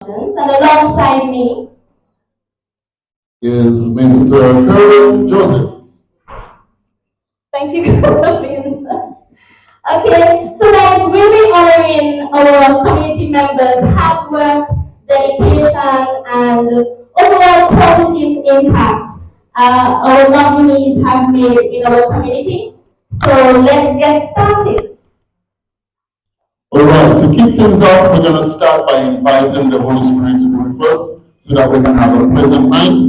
introductions, and alongside me is Mr. Curran Joseph. Thank you, Kevin. Okay, so guys, we'll be honoring our community members' hard work, dedication, and overall positive impact our nominees have made in our community. So let's get started. All right, to kick things off, we're going to start by inviting the Holy Spirit to be with us so that we can have a pleasant night.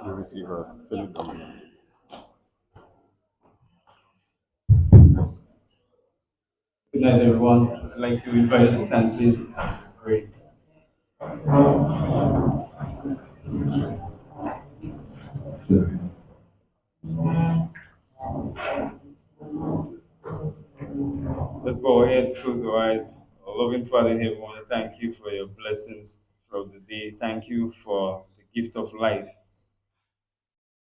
The receiver, tell it down. Good night, everyone. I'd like to invite you to stand, please, as we pray. Let's bow our heads, close our eyes. Our loving Father in heaven, I want to thank you for your blessings throughout the day. Thank you for the gift of life.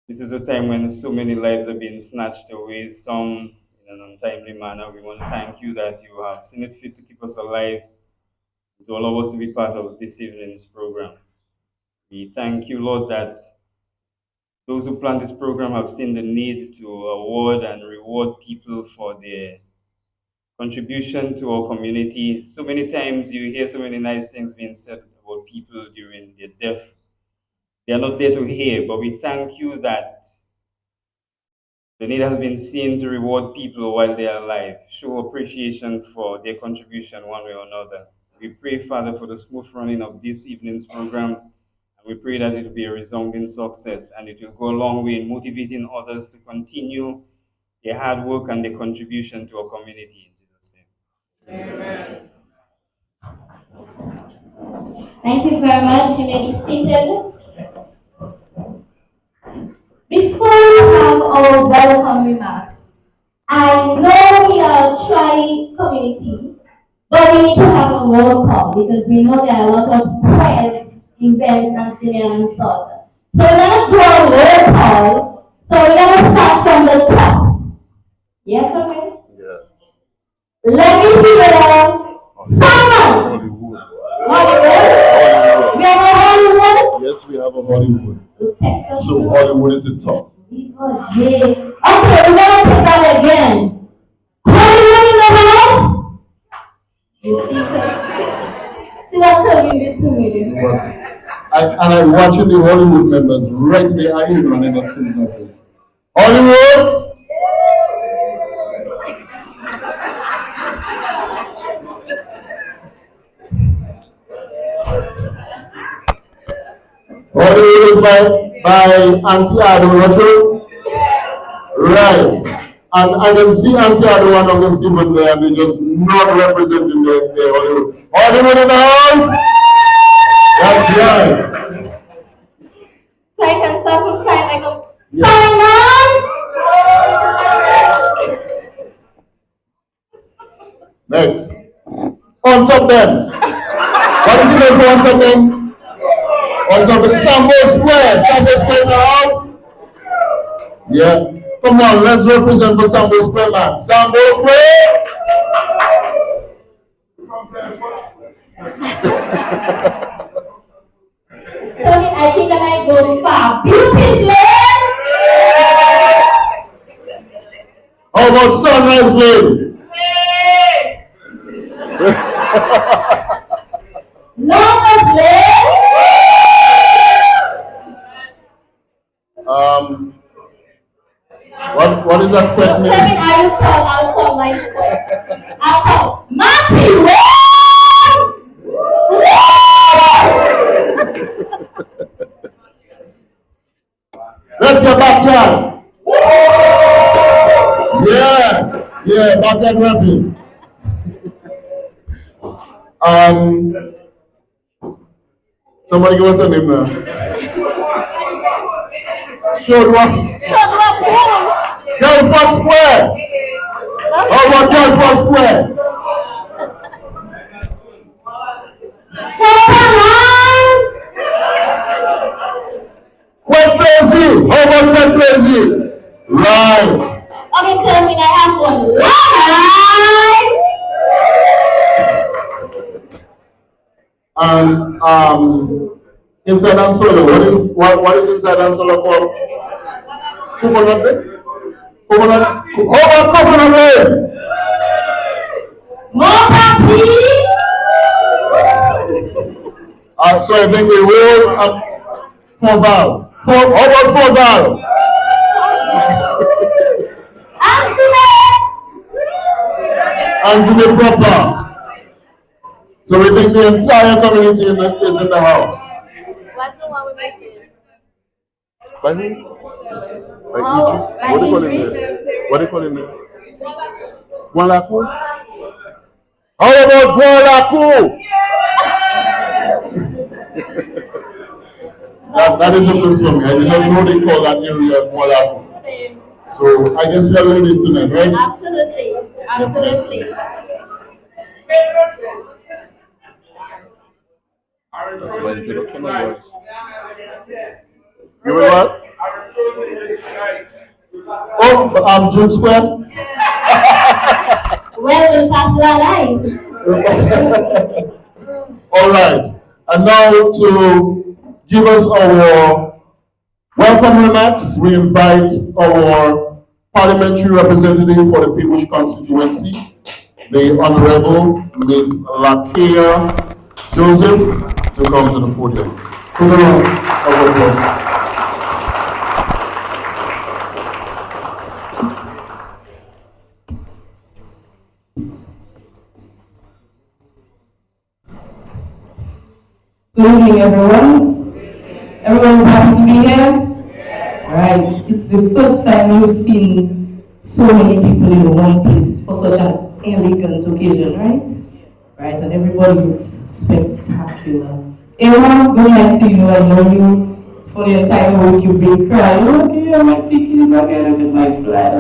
This is a time when so many lives are being snatched away, some in an untimely manner. We want to thank you that you have seen it fit to keep us alive, to allow us to be part of this evening's program. We thank you, Lord, that those who plan this program have seen the need to award and reward people for their contribution to our community. So many times you hear so many nice things being said about people during their death. They are not there to hear, but we thank you that the need has been seen to reward people while they are alive. Show appreciation for their contribution one way or another. We pray, Father, for the smooth running of this evening's program. And we pray that it will be a resounding success and it will go a long way in motivating others to continue their hard work and their contribution to our community. In Jesus' name. Amen. Thank you very much. You may be seated. Before we have our welcome remarks, I know we are a tri but we need to have a roll call because we know there are a lot of prayers, events, and similar and sort. So we're going to do a roll call. So we're going to start from the top. Yeah, come in. Yeah. Let me hear Simon. Hollywood. We have a Hollywood? Yes, we have a Hollywood. Texas. So Hollywood is the top. Okay, we're going to take that again. Hollywood in the house? You see what coming did to me? And I'm watching the Hollywood members right there. I ain't running not seeing nothing. Hollywood! Hollywood is by Auntie Ado, right? And I can see Auntie Ado and Uncle Stephen there, and they're just not representing the Hollywood. Hollywood in the house? That's right. So I can start from Simon. Simon! Next. On top Bense. What is it for on top Bense? On top of the Sambo Square. Sambo Square in the house? Yeah. Come on, let's represent for Sambo Square, man. Sambo Square! I think I might go far. Beauty Lane! How about Sunrise Lane? Longest Lane? What is that quick name? I'll call my I'll call Marty Road! That's your backyard. Yeah, backyard rapping. Somebody give us a name now. Guildford Square. How about Guildford Square? crazy? How about that crazy? Right. Okay, Kelvin, I have one line. And inside and solo, what is inside and solo called? Coconut bread? Coconut? How about coconut bread? More coffee. So I think we will four val. How about four val? Answer me proper. So we think the entire community is in the house. What's the one we missing? By who? Like Idris? What do you call him there? What do you call him there? Gualaku? How about Gualaku? That is the first for me. I did not know they call that area Gualaku. Same. So I guess we are learning tonight, right? Absolutely. Absolutely. That's my introduction. You will what? Oh, June Square? Well, we'll pass that line. All right. And now to give us our welcome remarks, we invite our parliamentary representative for the People's Constituency, the Honorable Ms. Lakia Joseph, to come to the podium. To the round of applause. Good evening, everyone. Everyone's happy to be here? Yes. Right. It's the first time you've seen so many people in one place for such an elegant occasion, right? Right, and everybody looks spectacular. Everyone, good night to you. I know you for the entire week. You've been crying. Okay, I'm my ticket. Okay, look at my flight.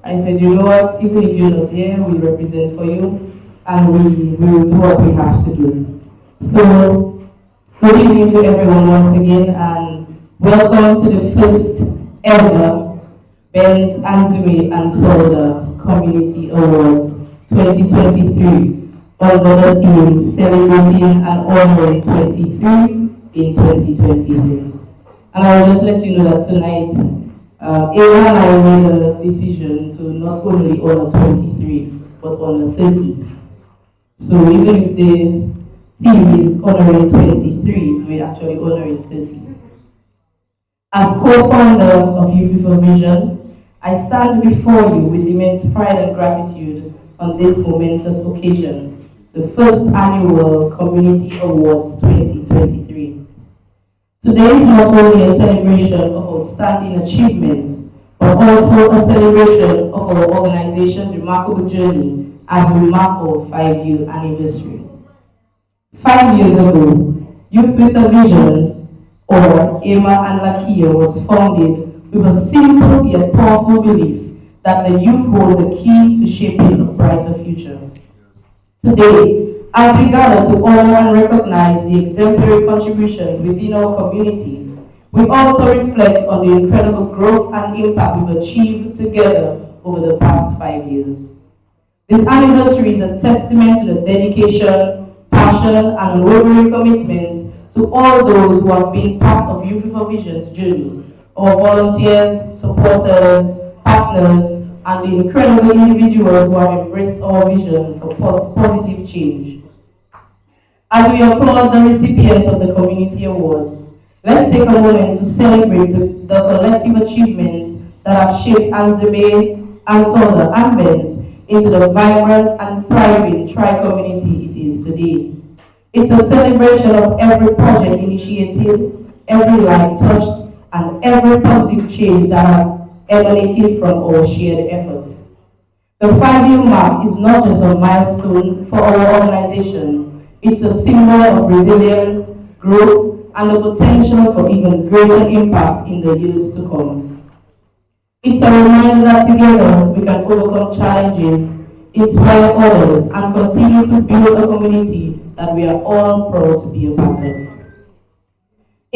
I said, you know what? Even if you're not here, we represent for you, and we will do what we have to do. So. Good evening to everyone once again, and welcome to the first ever Bense, Anse, and Solda Community Awards 2023 under the theme Celebrating and Honoring 23 in 2023. And I'll just let you know that tonight, Aaron and I made a decision to not only honor 23, but honor 30. So even if the theme is honoring 23, we're actually honoring 30. As co-founder of Youth for Vision, I stand before you with immense pride and gratitude on this momentous occasion, the first annual Community Awards 2023. Today is not only a celebration of outstanding achievements, but also a celebration of our organization's remarkable journey as we mark our 5-year anniversary. 5 years ago, Youth with a Vision, or EMA and Lakia, was founded with a simple yet powerful belief that the youth hold the key to shaping a brighter future. Today, as we gather to honor and recognize the exemplary contributions within our community, we also reflect on the incredible growth and impact we've achieved together over the past 5 years. This anniversary is a testament to the dedication, passion, and unwavering commitment to all those who have been part of Youth for Vision's journey, our volunteers, supporters, partners, and the incredible individuals who have embraced our vision for positive change. As we applaud the recipients of the Community Awards, let's take a moment to celebrate the collective achievements that have shaped Anse, Solda, and Bense into the vibrant and thriving tri-community it is today. It's a celebration of every project initiated, every life touched, and every positive change that has emanated from our shared efforts. The 5-year mark is not just a milestone for our organization, it's a symbol of resilience, growth, and the potential for even greater impact in the years to come. It's a reminder that together we can overcome challenges, inspire others, and continue to build a community that we are all proud to be a part of.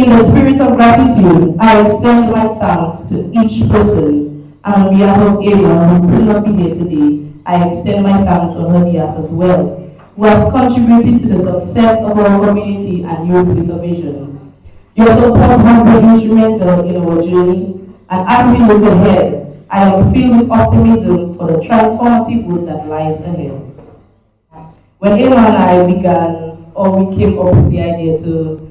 In the spirit of gratitude, I extend my thanks to each person, and on behalf of everyone who could not be here today, I extend my thanks on her behalf as well, who has contributed to the success of our community and youth with a vision. Your support has been instrumental in our journey, and as we look ahead, I am filled with optimism for the transformative work that lies ahead. When Emma and I began, or we came up with the idea to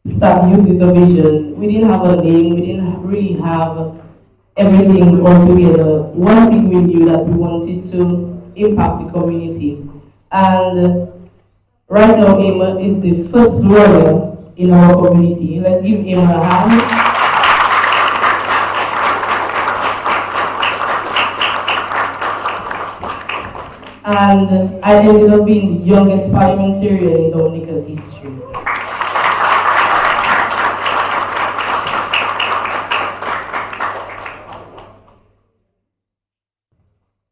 start Youth with a Vision, we didn't have a name, we didn't really have everything all together. One thing we knew that we wanted to impact the community. And right now, Emma is the first lawyer in our community. Let's give Emma a hand. And I ended up being the youngest parliamentarian in Dominica's history.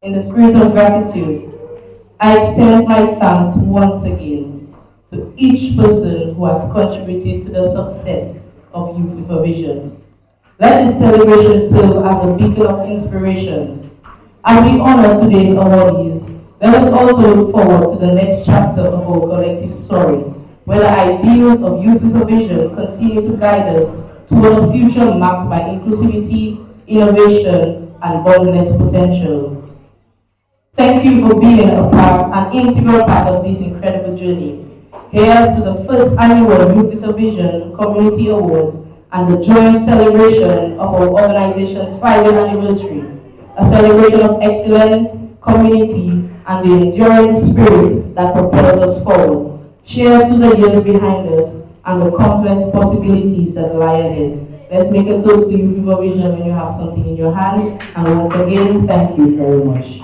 In the spirit of gratitude, I extend my thanks once again to each person who has contributed to the success of Youth with a Vision. Let this celebration serve as a beacon of inspiration. As we honor today's awardees, let us also look forward to the next chapter of our collective story, where the ideals of Youth with a Vision continue to guide us toward a future marked by inclusivity, innovation, and boundless potential. Thank you for being an integral part of this incredible journey. Here's to the first annual Youth with a Vision Community Awards and the joyous celebration of our organization's 5-year anniversary, a celebration of excellence, community, and the enduring spirit that propels us forward. Cheers to the years behind us and the complex possibilities that lie ahead. Let's make a toast to Youth with a Vision when you have something in your hand. And once again, thank you very much.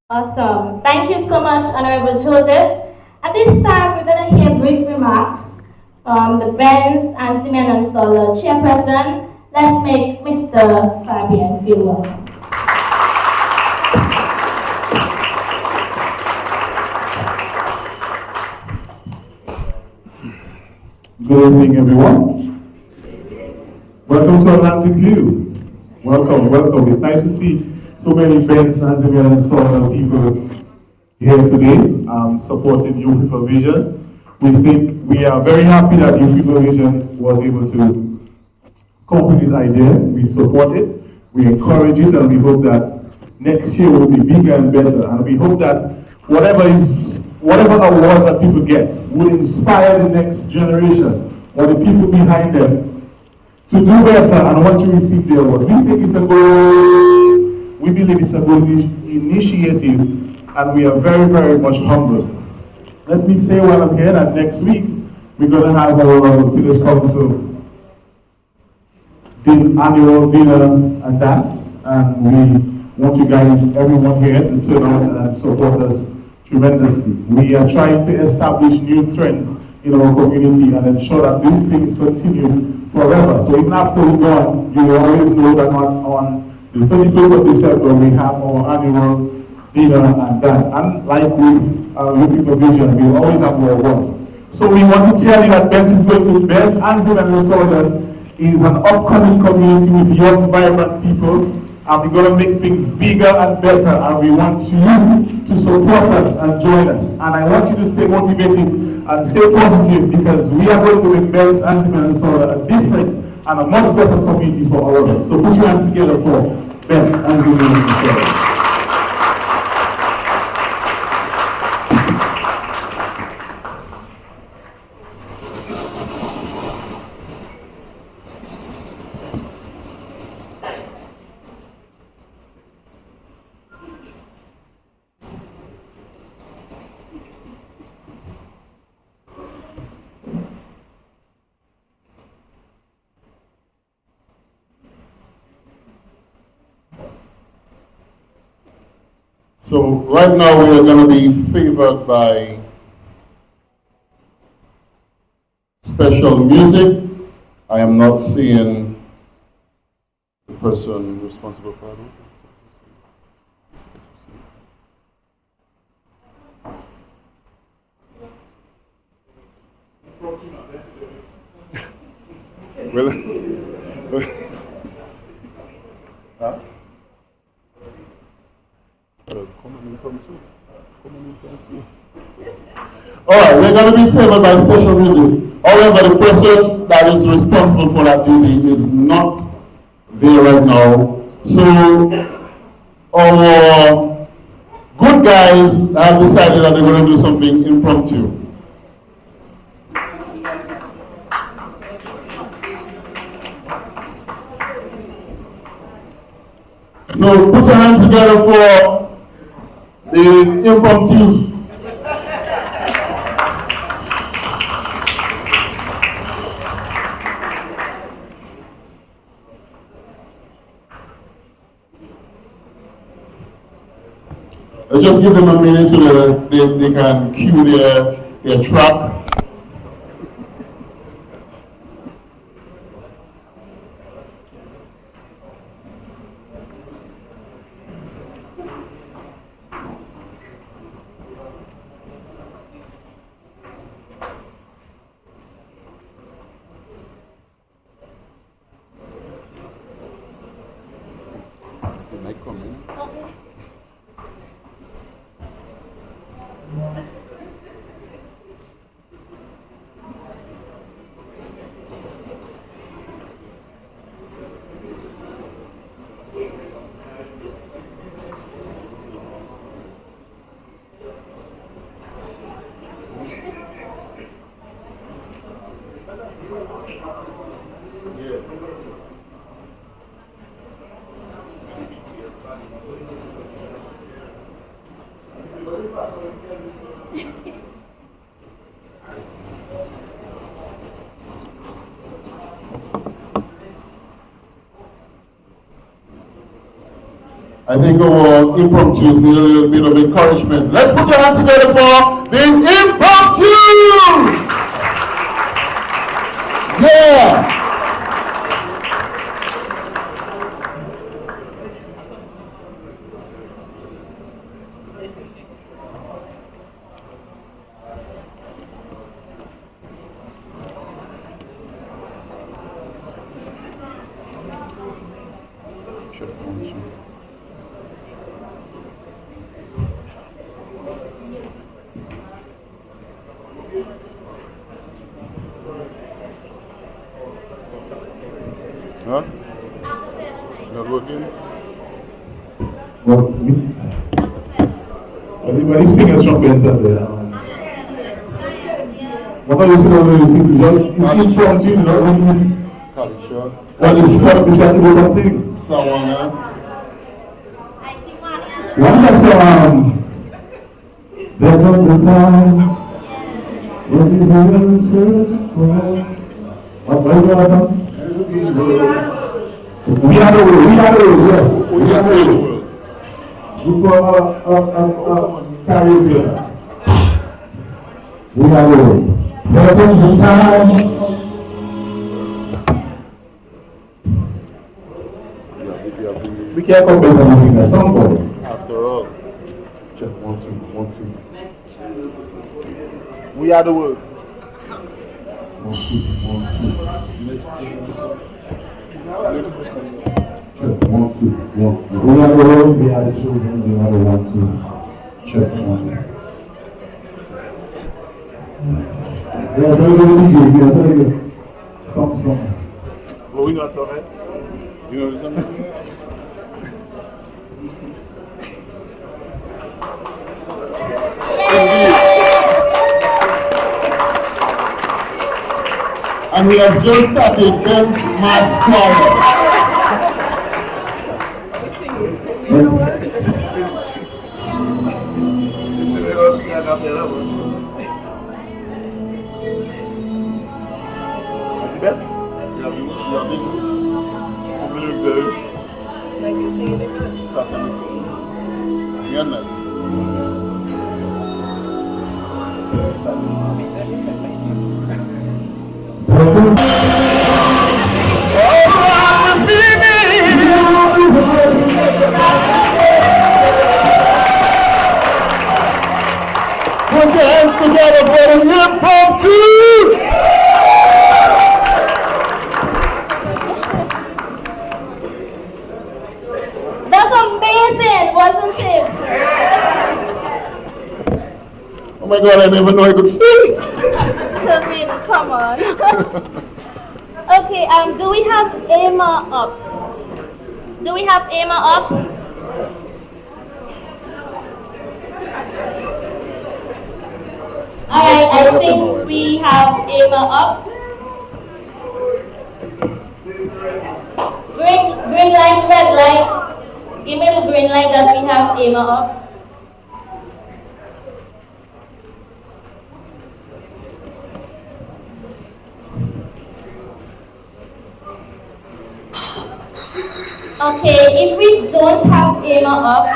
Awesome. Thank you so much, Honorable Joseph. At this time, we're going to hear brief remarks from the Bense, Anse, and Solar chairperson. Let's make Mr. Fabian feel welcome. Good evening, everyone. Welcome to Atlantic View. Welcome, welcome. It's nice to see so many Bense, Anse, and Solar people here today supporting Youth with a Vision. We are very happy that Youth with a Vision was able to come up with this idea. We support it, we encourage it, and we hope that next year will be bigger and better. And we hope that whatever awards that people get will inspire the next generation or the people behind them to do better and want to receive the award. We think it's a good, we believe it's a good initiative, and we are very, very much humbled. Let me say while I'm here that next week we're going to have our Village Council annual dinner and dance, and we want you guys, everyone here, to turn out and support us tremendously. We are trying to establish new trends in our community and ensure that these things continue forever. So even after we're gone, you will always know that on the 31st of December we have our annual dinner and dance. And like with Youth with a Vision, we always have our awards. So we want to tell you that Bense is going to Bense, Anse, and Minnesota is an upcoming community with young, vibrant people, and we're going to make things bigger and better, and we want you to support us and join us. And I want you to stay motivated and stay positive, because we are going to make Bense, Anse, and Minnesota a different and a much better community for all of us. So put your hands together for Bense, Anse, and Minnesota. So right now we are going to be favored by special music. I am not seeing the person responsible for it. Well, huh? All right, we're going to be favored by special music. However, the person that is responsible for that duty is not there right now. So our good guys have decided that they're going to do something impromptu. So put your hands together for the impromptus. Just give them a minute so that they can cue their track. Is it mic coming? I think our impromptus need a little bit of encouragement. Let's put your hands together for the impromptus! Yeah! Huh? Not working? Well, these singers from Bense up there. What are you singing? Is impromptu, you know? What is what? We try to do something. Someone else? What is that song? There comes a time when you will search for. What is that song? We are the world, yes. We are the world. Before Caribbean. We are the world. There comes a time. We can't come better than sing a song, boy. After all, check 1, 2, 1, 2. We are the world. 1, 2, 1, 2. Check 1, 2, 1. We are the world, we are the children, we are the 1, 2. Check 1, 2. Yeah, there is a DJ, yes, I get something. Well, we know something. You know something? And we have just started Bense Mass Choir. That's the best? Yeah, we have the lyrics. The lyrics are... Like you say the best. That's the lyrics. Put your hands together for the hip hop team. That's amazing, wasn't it? Oh my God, I never know I could sing. Kevin, come on. Okay, do we have Emma up? Do we have Emma up? Alright, I think we have Emma up. Green light, red light. Give me the green light that we have Emma up. Okay, if we don't have Emma up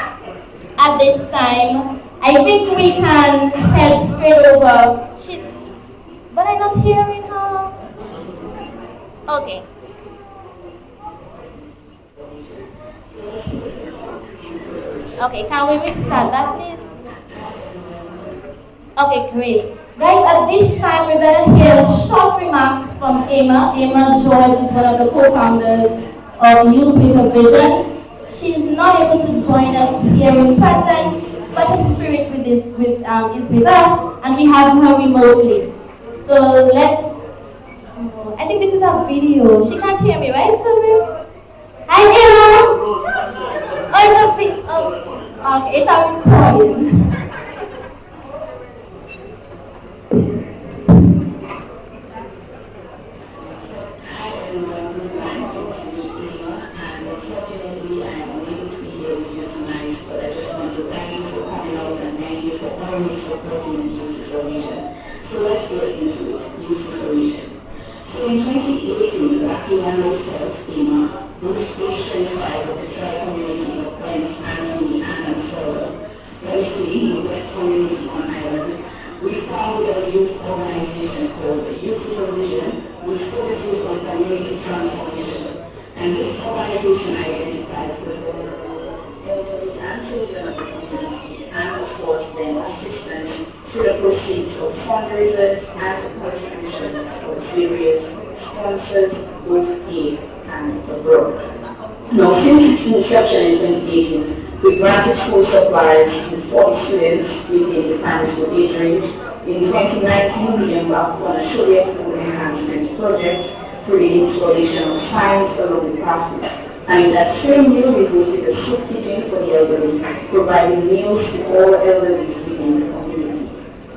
at this time, I think we can head straight over. But I'm not hearing her. Okay. Okay, can we restart that, please? Okay, great. Guys, at this time, we better hear short remarks from Emma. Emma George is one of the co-founders of Youth with a Vision. She is not able to join us here in presence, but her spirit is with us, and we have her remotely. So let's. I think this is a video. She can't hear me, right, Chloe? Hi, Emma. Oh, it's a video. Oh, okay, it's a recording. Supporting the youth information. So let's get into it, youth information. So in 2018, Lucky and myself, Emma, both age 25 of the tribe community of Bense, Anse, and Anse, the West community on Ireland, we founded a youth organization called the Youth with a Vision, which focuses on community transformation. And this organization identified with elderly and children of the community and affords them assistance through the proceeds of fundraisers and contributions of various sponsors both here and abroad. Now, since its inception in 2018, we granted school supplies to 40 students within the primary school age range. In 2019, we embarked on a Shoulder Food Enhancement project through the installation of signs along the pathway. And in that same year, we hosted a soup kitchen for the elderly, providing meals to all elderlies within the community.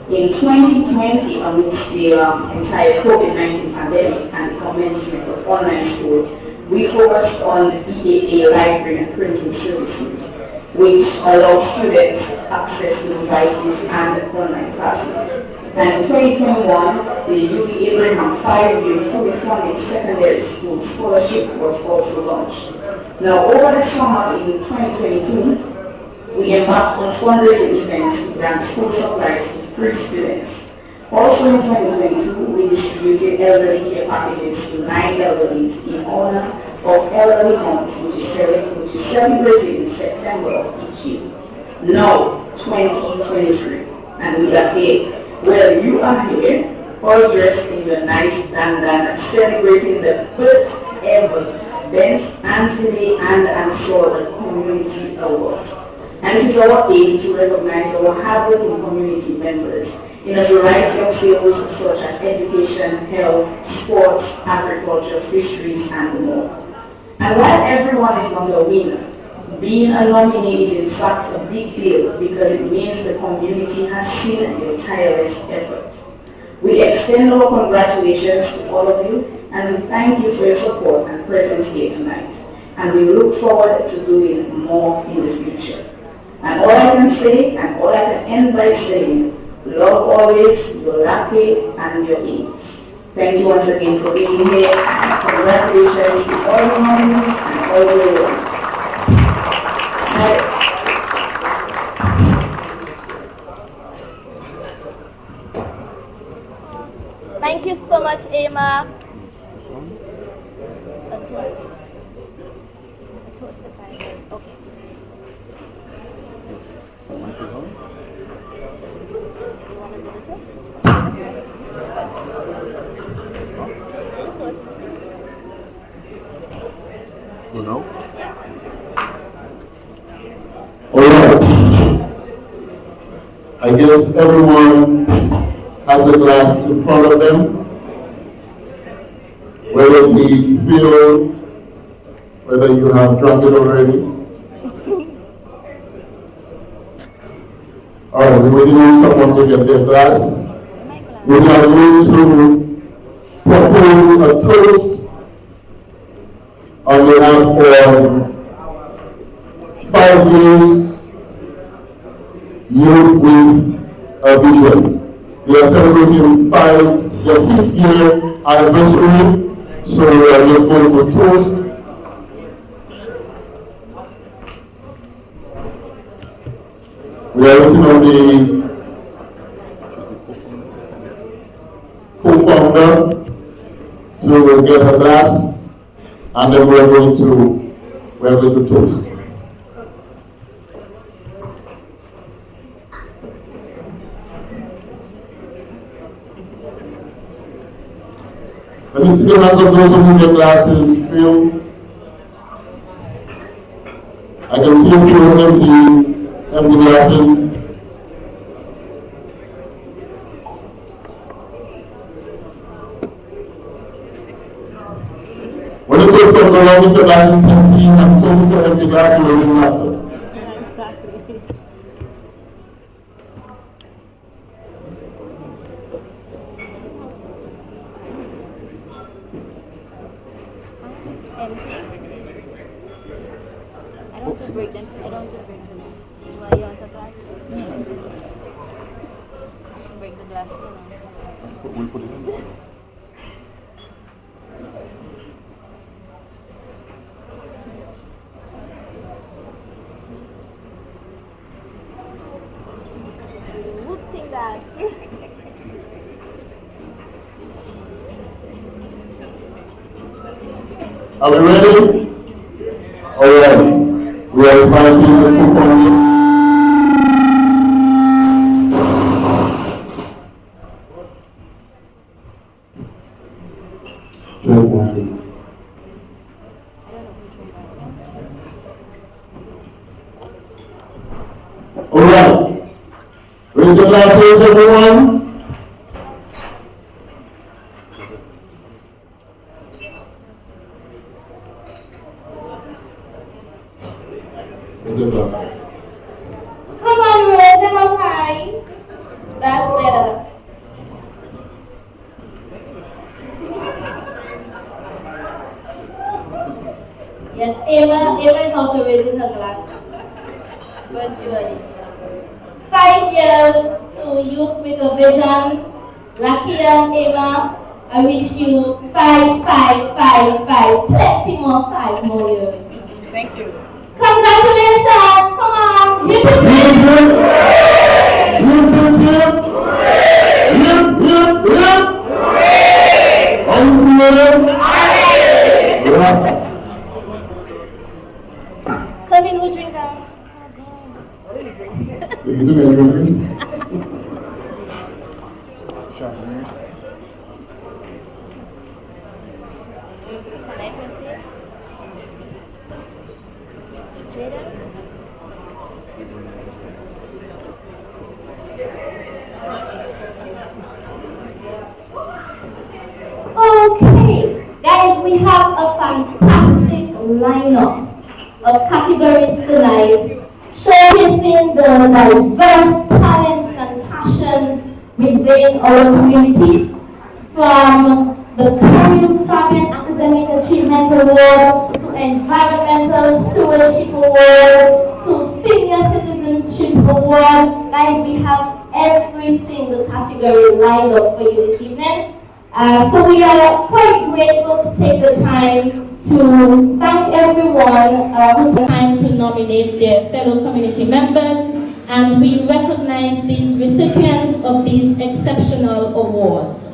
In 2020, amidst the entire COVID-19 pandemic and the commencement of online school, we focused on EAA library and printing services, which allow students access to devices and online classes. And in 2021, the Uli Abraham 5-year fully funded secondary school scholarship was also launched. Now, over the summer in 2022, we embarked on fundraising events to grant school supplies to 3 students. Also in 2022, we distributed elderly care packages to 9 elderlies in honor of Elderly Month, which is celebrated in September of each year. Now, 2023, and we are here. Well, you are here, all dressed in your nice bandana, celebrating the first ever Bense, Anse, and Anse Community Awards. And it is our aim to recognize our hardworking community members in a variety of fields such as education, health, sports, agriculture, fisheries, and more. And while everyone is not a winner, being a nominee is in fact a big deal because it means the community has seen your tireless efforts. We extend our congratulations to all of you, and we thank you for your support and presence here tonight. And we look forward to doing more in the future. And all I can say, and all I can end by saying, love always, your lucky, and your ease. Thank you once again for being here. Congratulations to all the nominees and all the awards. Emma. A toast. A toast to 5 years. Okay. You want to do the toast? The toast. You know? Alright. I guess everyone has a glass in front of them, whether it be filled, whether you have drunk it already. Alright, we're waiting on someone to get their glass. We are going to propose a toast on behalf of 5 years Youth with a Vision. They are celebrating their 5th year anniversary, so we are just going to toast. We are waiting on the co-founder, so we'll get a glass, and then we are going to toast. Let me see the hands of those who their glasses filled. I can see a few empty glasses. When the toast comes around, if your glass is empty and toast for empty glass, you will be after. Exactly. Empty. I don't want to break them. Why you want a glass? Break the glass. We'll put it in. Good thing that. Are we ready? Alright. We are inviting the performer. Alright. Raise your glasses, everyone. Raise your glasses. Come on, raise them up high. That's better. Yes, Emma is also raising her glass. Virtually. 5 years to Youth with a Vision. Lucky and Emma, I wish you 5, 5, 5, 5, plenty more 5 more years. Thank you. Congratulations! Come on! Hip, hip, Kevin, who drink us? Can I proceed? Jada? Okay, guys, we have a fantastic lineup of categories tonight, showcasing the diverse talents and passions within our community, from the Career Fabian Academic Achievement Award to Environmental Stewardship Award to Senior Citizenship Award. Guys, we have every single category lined up for you this evening. So we are quite grateful to take the time to thank everyone who took time to nominate their fellow community members, and we recognize these recipients of these exceptional awards.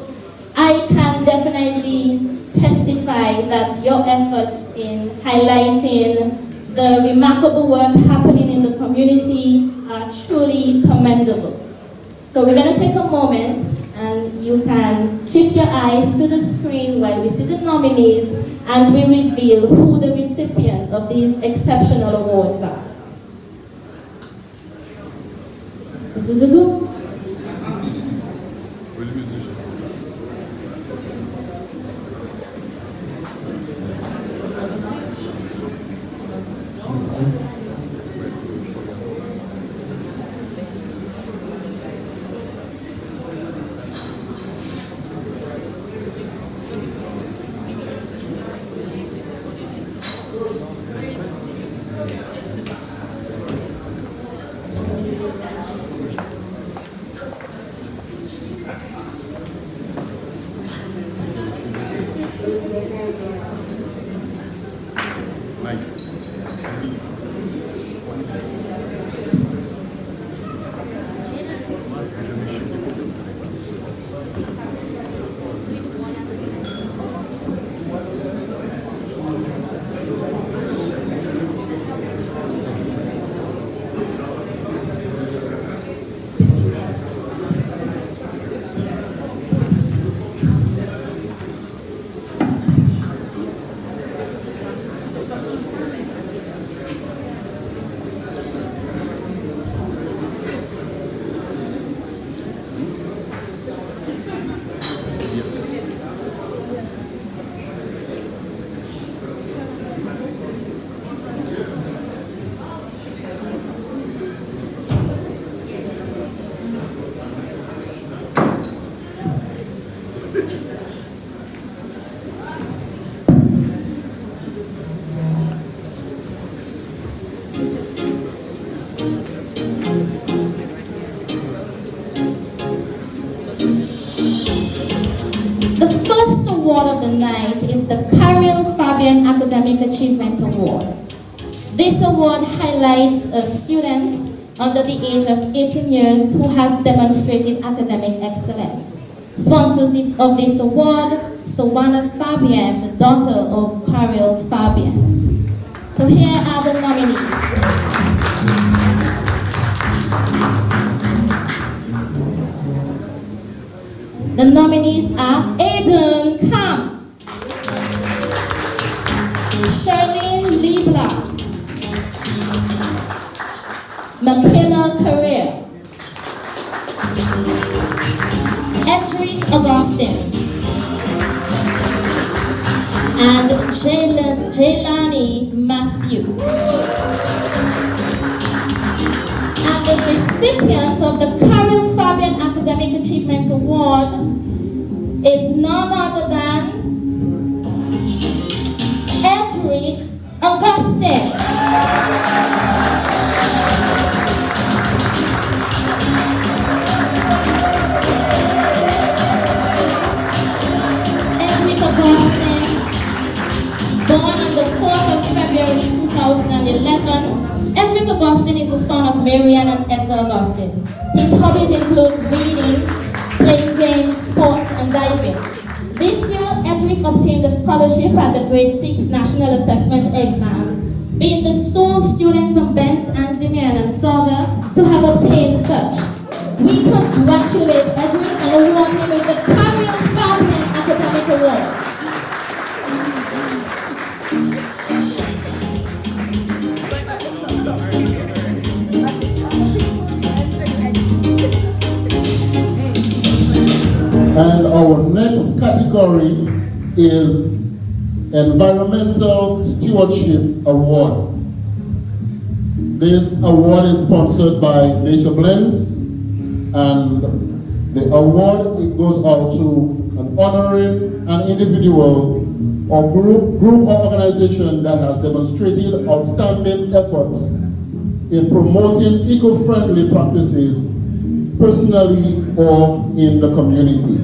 I I can definitely testify that your efforts in highlighting the remarkable work happening in the community are truly commendable. So we're going to take a moment and you can shift your eyes to the screen while we see the nominees and we reveal who the recipients of these exceptional awards are. Do-do-do-do. Award of the night is the Carol Fabian Academic Achievement Award. This award highlights a student under the age of 18 years who has demonstrated academic excellence. Sponsors of this award, Sawana Fabian, the daughter of Carol Fabian. So here are the nominees. The nominees are Aiden Kam, Charlene Libla, Michaela Correa, Edric Augustine, and Jaylani Matthew. And the recipient of the Carol Fabian Academic Achievement Award is none other than Edric Augustine. Edric Augustine, born on the 4th of February 2011, Edric Augustine is the son of Marianne and Edgar Augustine. His hobbies include reading, playing games, sports, and diving. This year, Edric obtained a scholarship at the Grade 6 National Assessment Exams, being the sole student from Bense, Anse, and Soga to have obtained such. We congratulate Edric and award him with the Carol Fabian Academic Award. And our next category is Environmental Stewardship Award. This award is sponsored by Nature Blends, and the award it goes out to an honoring an individual or group or organization that has demonstrated outstanding efforts in promoting eco-friendly practices personally or in the community.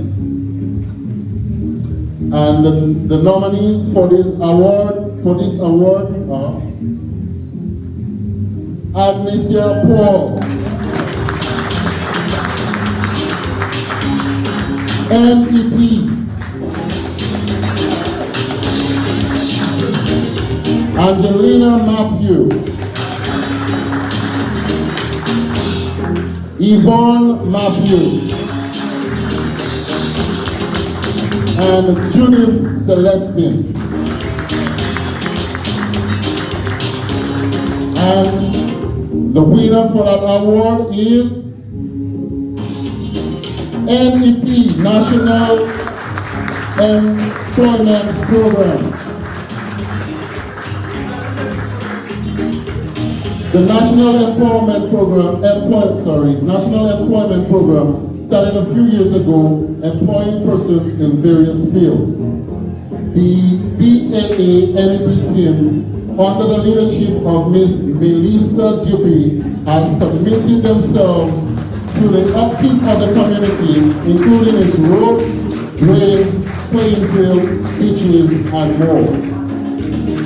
And the nominees for this award are Agnesia Paul, MEP, Angelina Matthew, Yvonne Matthew, and Judith Celestine. And the winner for that award is NEP, National Employment Program. The National Employment Program started a few years ago, employing persons in various fields. The BAA NEP team, under the leadership of Ms. Melissa Dupuy, has committed themselves to the upkeep of the community, including its roads, drains, playing field, beaches, and more.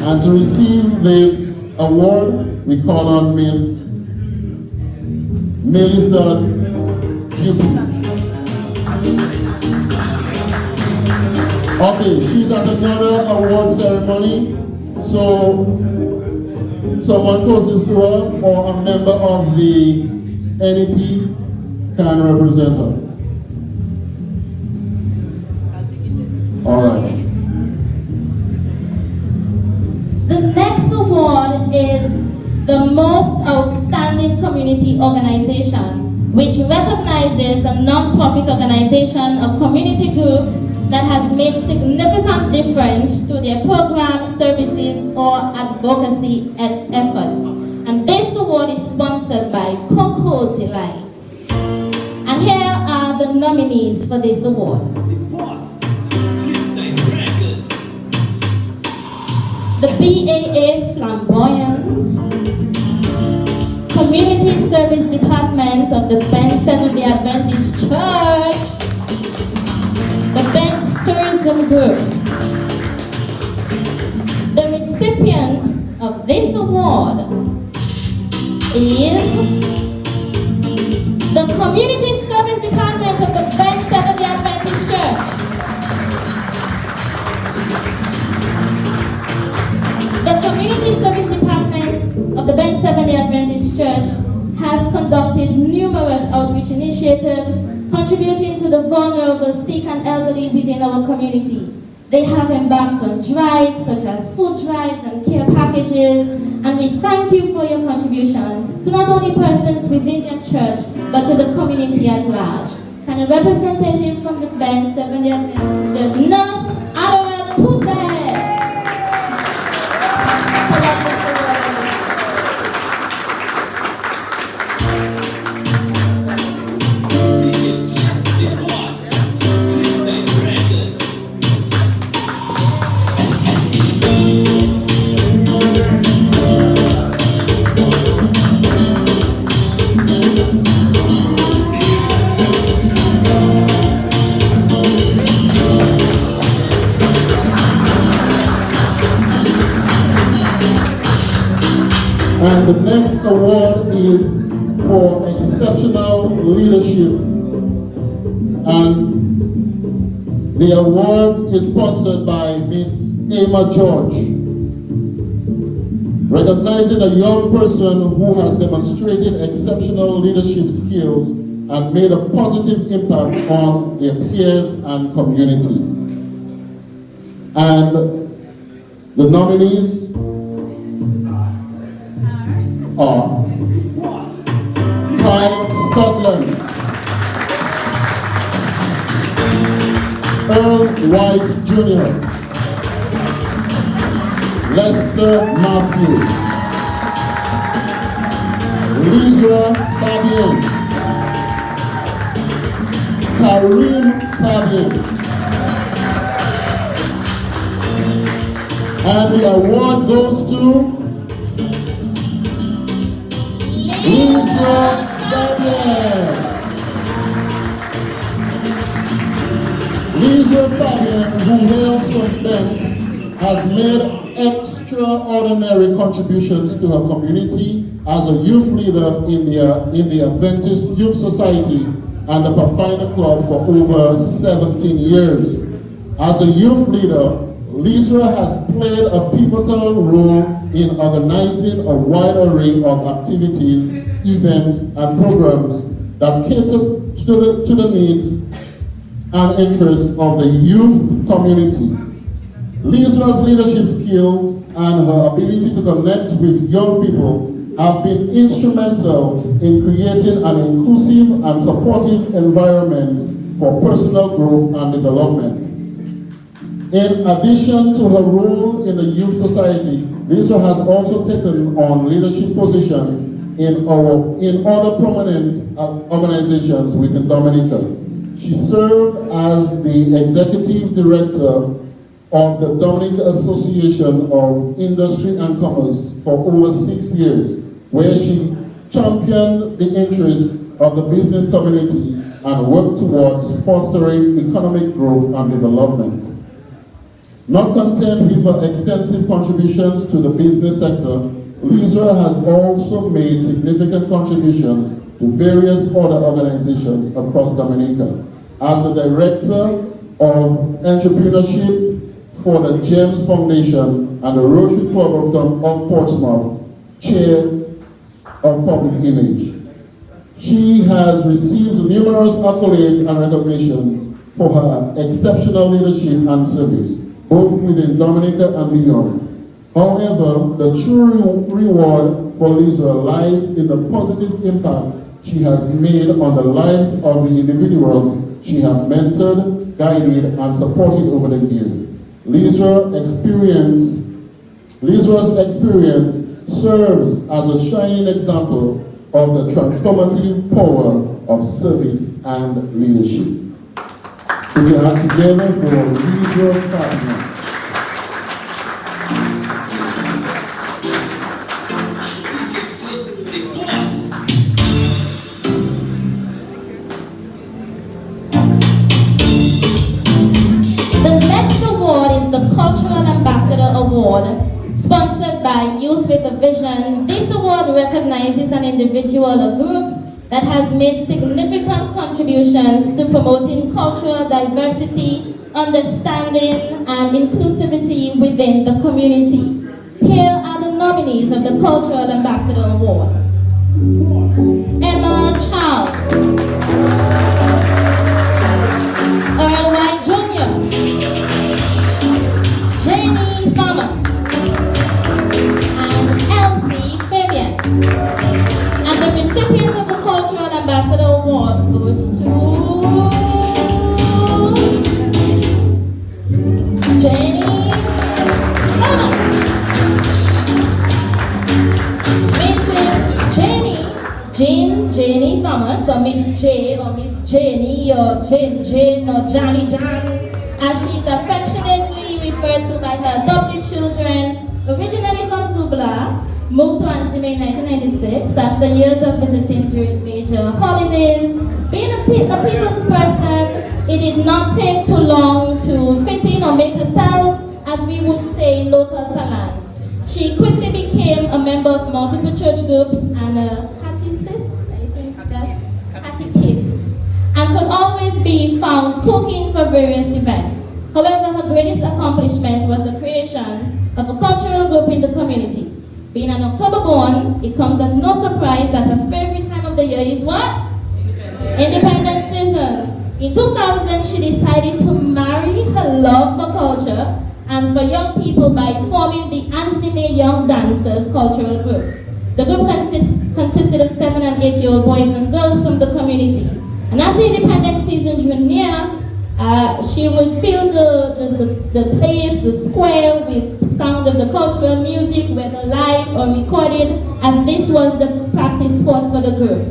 And to receive this award, we call on Ms. Melissa Dupuy. Okay, she's at another award ceremony, so someone closest to her or a member of the NEP can represent her. All right. The next award is the Most Outstanding Community Organization, which recognizes a non-profit organization, a community group that has made significant difference to their programs, services, or advocacy efforts. And this award is sponsored by Cocoa Delights. And here are the nominees for this award. The BAA Flamboyant, Community Service Department of the Bense Seventh-day Adventist Church, the Bense Tourism Group. The recipient of this award is the Community Service Department of the Bense Seventh-day Adventist Church. The Community Service Department of the Bense Seventh-day Adventist Church has conducted numerous outreach initiatives contributing to the vulnerable, sick, and elderly within our community. They have embarked on drives such as food drives and care packages, and we thank you for your contribution to not only persons within your church, but to the community at large. Can a representative from the Bense Seventh-day Adventist Church, Nurse Adora Tuse, And the next award is for exceptional leadership. And the award is sponsored by Miss Emma George, recognizing a young person who has demonstrated exceptional leadership skills and made a positive impact on their peers and community. And the nominees are Kyle Scotland, Earl White Jr., Lester Matthew, Lisa Fabian, Kareem Fabian. And the award goes to Lisa Fabian. Lisa Fabian, who hails from Bense, has made extraordinary contributions to her community as a youth leader in the Adventist Youth Society and the Pathfinder Club for over 17 years. As a youth leader, Lizra has played a pivotal role in organizing a wide array of activities, events, and programs that cater to the needs and interests of the youth community. Lizra's leadership skills and her ability to connect with young people have been instrumental in creating an inclusive and supportive environment for personal growth and development. In addition to her role in the youth society, Lizra has also taken on leadership positions in other prominent organizations within Dominica. She served as the executive director of the Dominica Association of Industry and Commerce for over 6 years, where she championed the interests of the business community and worked towards fostering economic growth and development. Not content with her extensive contributions to the business sector, Lizra has also made significant contributions to various other organizations across Dominica. As the Director of Entrepreneurship for the GEMS Foundation and the Rotary Club of Portsmouth, Chair of Public Image. She has received numerous accolades and recognitions for her exceptional leadership and service, both within Dominica and beyond. However, the true reward for Lizra lies in the positive impact she has made on the lives of the individuals she has mentored, guided, and supported over the years. Lizra's experience serves as a shining example of the transformative power of service and leadership. Put your hands together for Lizra Fagner. The Cultural Ambassador Award, sponsored by Youth with a Vision. This award recognizes an individual or group that has made significant contributions to promoting cultural diversity, understanding, and inclusivity within the community. Here are the nominees of the Cultural Ambassador Award. Emma Charles, Earl White Jr., Janie Thomas, and Elsie Fabian. And the recipient of the Cultural Ambassador Award goes to Janie Thomas. Mrs. Janie Thomas, or Miss J, or Miss Janie, or Jane, or Johnny John, as she is affectionately referred to by her adopted children, originally from Dubla, moved to Anse in 1996 after years of visiting during major holidays. Being a people's person, it did not take too long to fit in or make herself, as we would say in local parlance. She quickly became a member of multiple church groups and a catechist, and could always be found cooking for various events. However, her greatest accomplishment was the creation of a cultural group in the community. Being an October born, it comes as no surprise that her favorite time of the year is what? Independence season. In 2000, she decided to marry her love for culture and for young people by forming the Anse Young Dancers cultural group. The group consisted of 7 and 8-year-old boys and girls from the community. And as the independence season drew near, she would fill the place, the square, with sound of the cultural music, whether live or recorded, as this was the practice sport for the group.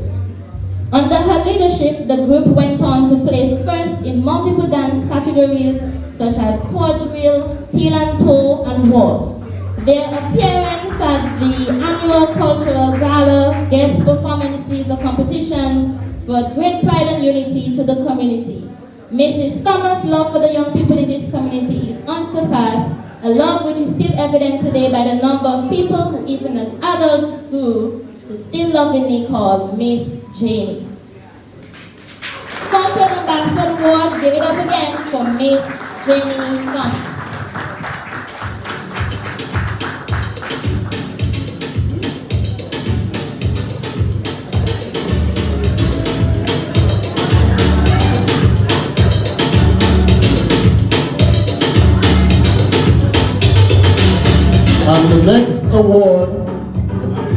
Under her leadership, the group went on to place first in multiple dance categories such as quadrille, heel and toe, and waltz. Their appearance at the annual cultural gala, guest performances or competitions brought great pride and unity to the community. Mrs. Thomas' love for the young people in this community is unsurpassed, a love which is still evident today by the number of people who, even as adults, grew to still lovingly call Miss Janie. Cultural Ambassador Award, give it up again for Miss Janie Thomas. next award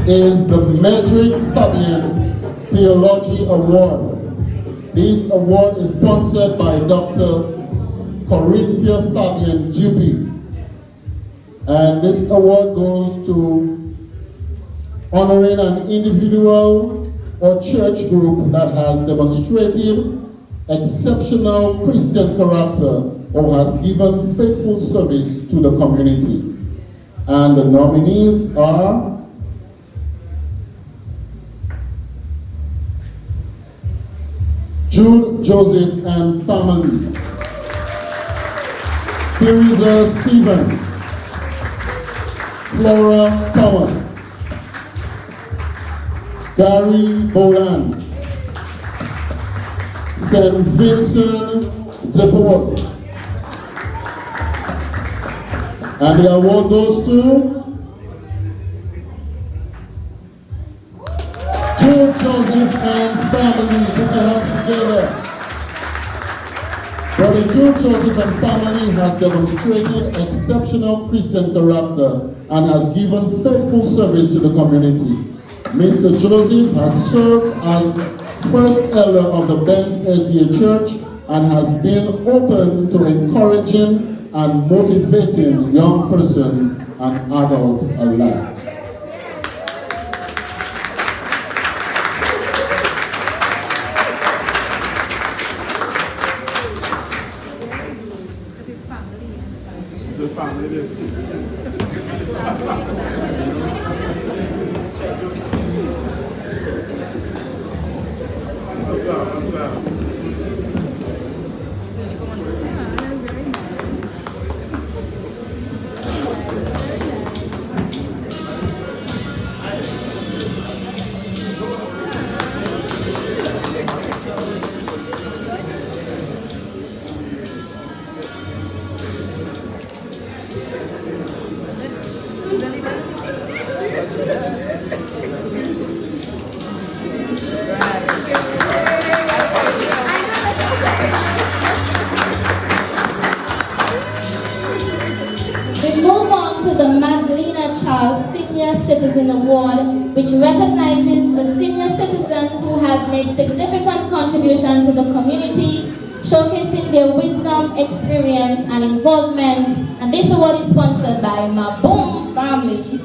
is the Medrick Fabian Theology Award. This award is sponsored by Dr. Corinthia Fabian Dupe. And this award goes to honoring an individual or church group that has demonstrated exceptional Christian character or has given faithful service to the community. And the nominees are Jude Joseph and family, Teresa Stevens, Flora Thomas, Gary Boland, St. Vincent de Paul. And the award goes to Jude Joseph and family. Put your hands together. Brother Jude Joseph and family has demonstrated exceptional Christian character and has given faithful service to the community. Mr. Joseph has served as first elder of the Bense SDA Church and has been open to encouraging and motivating young persons and adults alike. Which recognizes a senior citizen who has made significant contribution to the community, showcasing their wisdom, experience, and involvement. And this award is sponsored by my Boom family.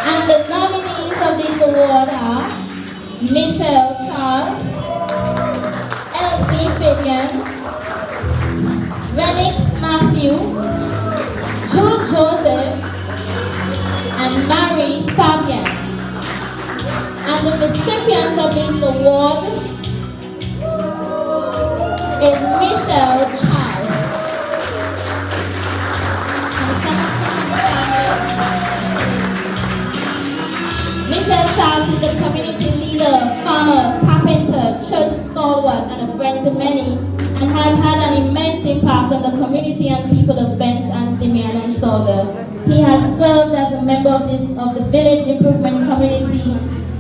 And the nominees of this award are Michelle Charles, Elsie Fabian, Renix Matthew, Jude Joseph, and Mary Fabian. And the recipient of this award is Michelle Charles. Michelle Charles is a community leader, farmer, carpenter, church stalwart, and a friend to many, and has had an immense impact on the community and people of Bense, Anse, and Soda. He has served as a member of the Village Improvement Community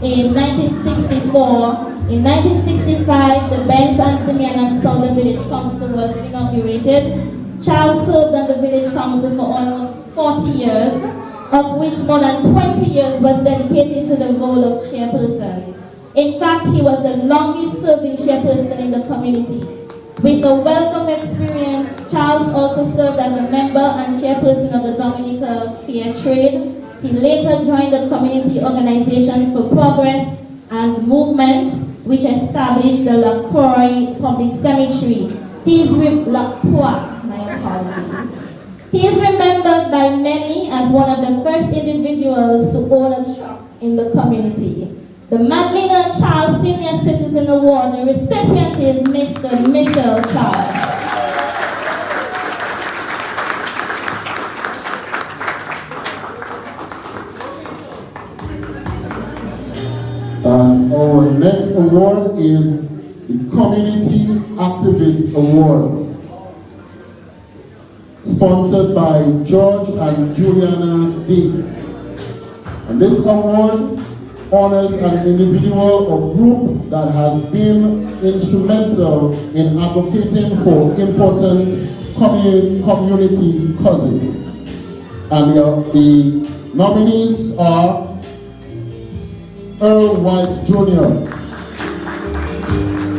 in 1964. In 1965, the Bense, Anse, and Soda Village Council was inaugurated. Charles served on the Village Council for almost 40 years, of which more than 20 years was dedicated to the role of chairperson. In fact, he was the longest serving chairperson in the community. With a wealth of experience, Charles also served as a member and chairperson of the Dominica Fair Trade. He later joined the Community Organization for Progress and Movement, which established the La Croix Public Cemetery. He is remembered by many as one of the first individuals to own a truck in the community. The Madeleine Charles Senior Citizen Award, the recipient is Mr. Michelle Charles. Our next award is the Community Activist Award, sponsored by George and Juliana Diggs. And this award honors an individual or group that has been instrumental in advocating for important community causes. And the nominees are Earl White Jr.,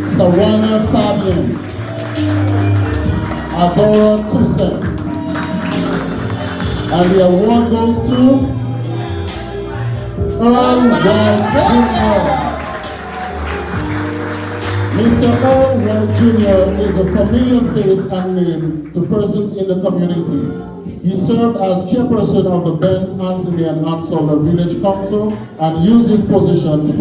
Sawana Fabian, Adora Toussaint. And the award goes to Earl White Jr. Mr. Earl White Jr. is a familiar face and name to persons in the community. He served as chairperson of the Bense, Anse, and Anse Village Council and used his position to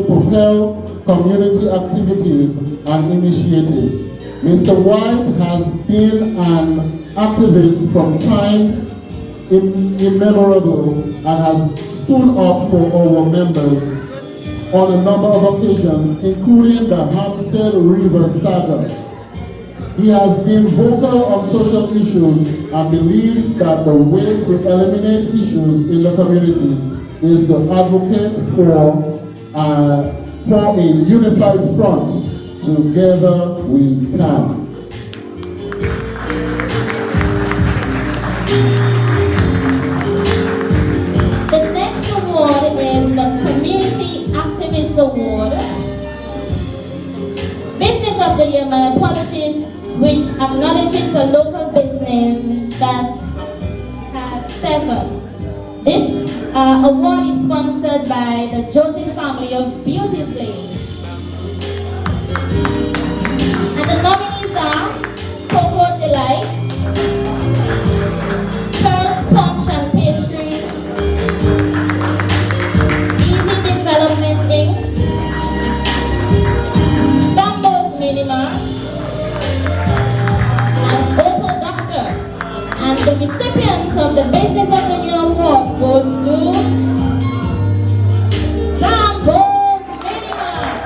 propel community activities and initiatives. Mr. White has been an activist from time immemorable and has stood up for our members on a number of occasions, including the Hampstead River Saga. He has been vocal on social issues and believes that the way to eliminate issues in the community is to advocate for a unified front. Together we can. The next award is the Community Activist Award. Business of the Year, my apologies, which acknowledges a local business that has 7. This award is sponsored by the Joseph family of Beauty's Lane. And the nominees are Cocoa Delights, Pearls Punch and Pastries, Easy Development Inc., Sambo's Minimart, and Auto Doctor. And the recipient of the Business of the Year award goes to Sambo's Minimart.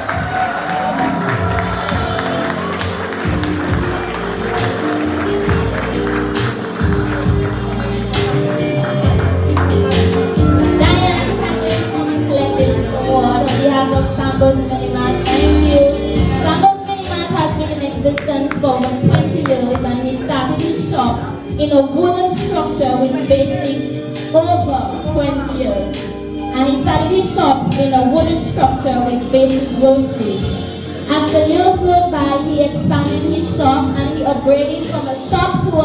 Diane, can you come and collect this award on behalf of Sambo's Minimart? Thank you. Sambo's Minimart has been in existence for over 20 years and he started his shop in a wooden structure with basic over 20 years. And he started his shop in a wooden structure with basic groceries. As the years went by, he expanded his shop and he upgraded from a shop to a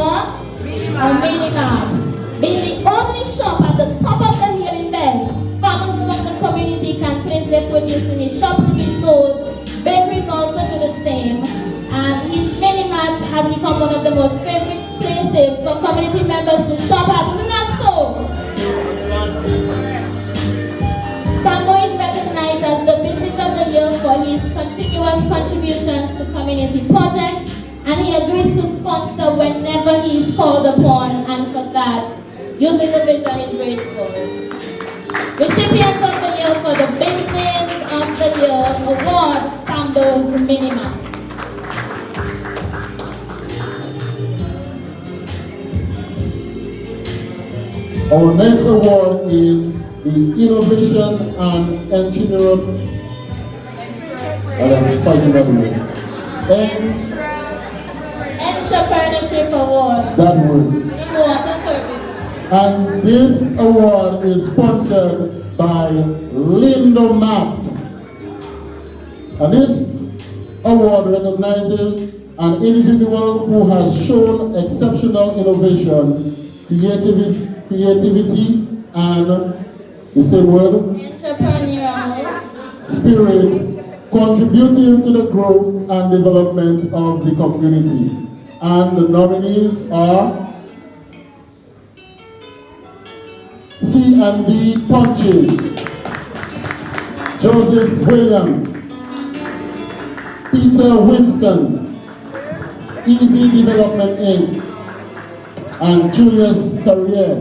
mini-mart. Being the only shop at the top of the hill in Bense, farmers among the community can place their produce in his shop to be sold. Bakeries also do the same. And his mini-mart has become one of the most favorite places for community members to shop at. Isn't that so? Sambo is recognized as the Business of the Year for his continuous contributions to community projects, and he agrees to sponsor whenever he is called upon, and for that, Youth in the Vision is grateful. Recipient of the Year for the Business of the Year award, Sambo's Minimart. Our next award is the Innovation and Engineering. Let's fight it everywhere. Entrepreneurship Award. That word. And this award is sponsored by Lindomat. And this award recognizes an individual who has shown exceptional innovation, creativity, and the same word, Entrepreneurial spirit, contributing to the growth and development of the community. And the nominees are C&D Punches, Joseph Williams, Peter Winston, Easy Development Inc., and Julius Carrier,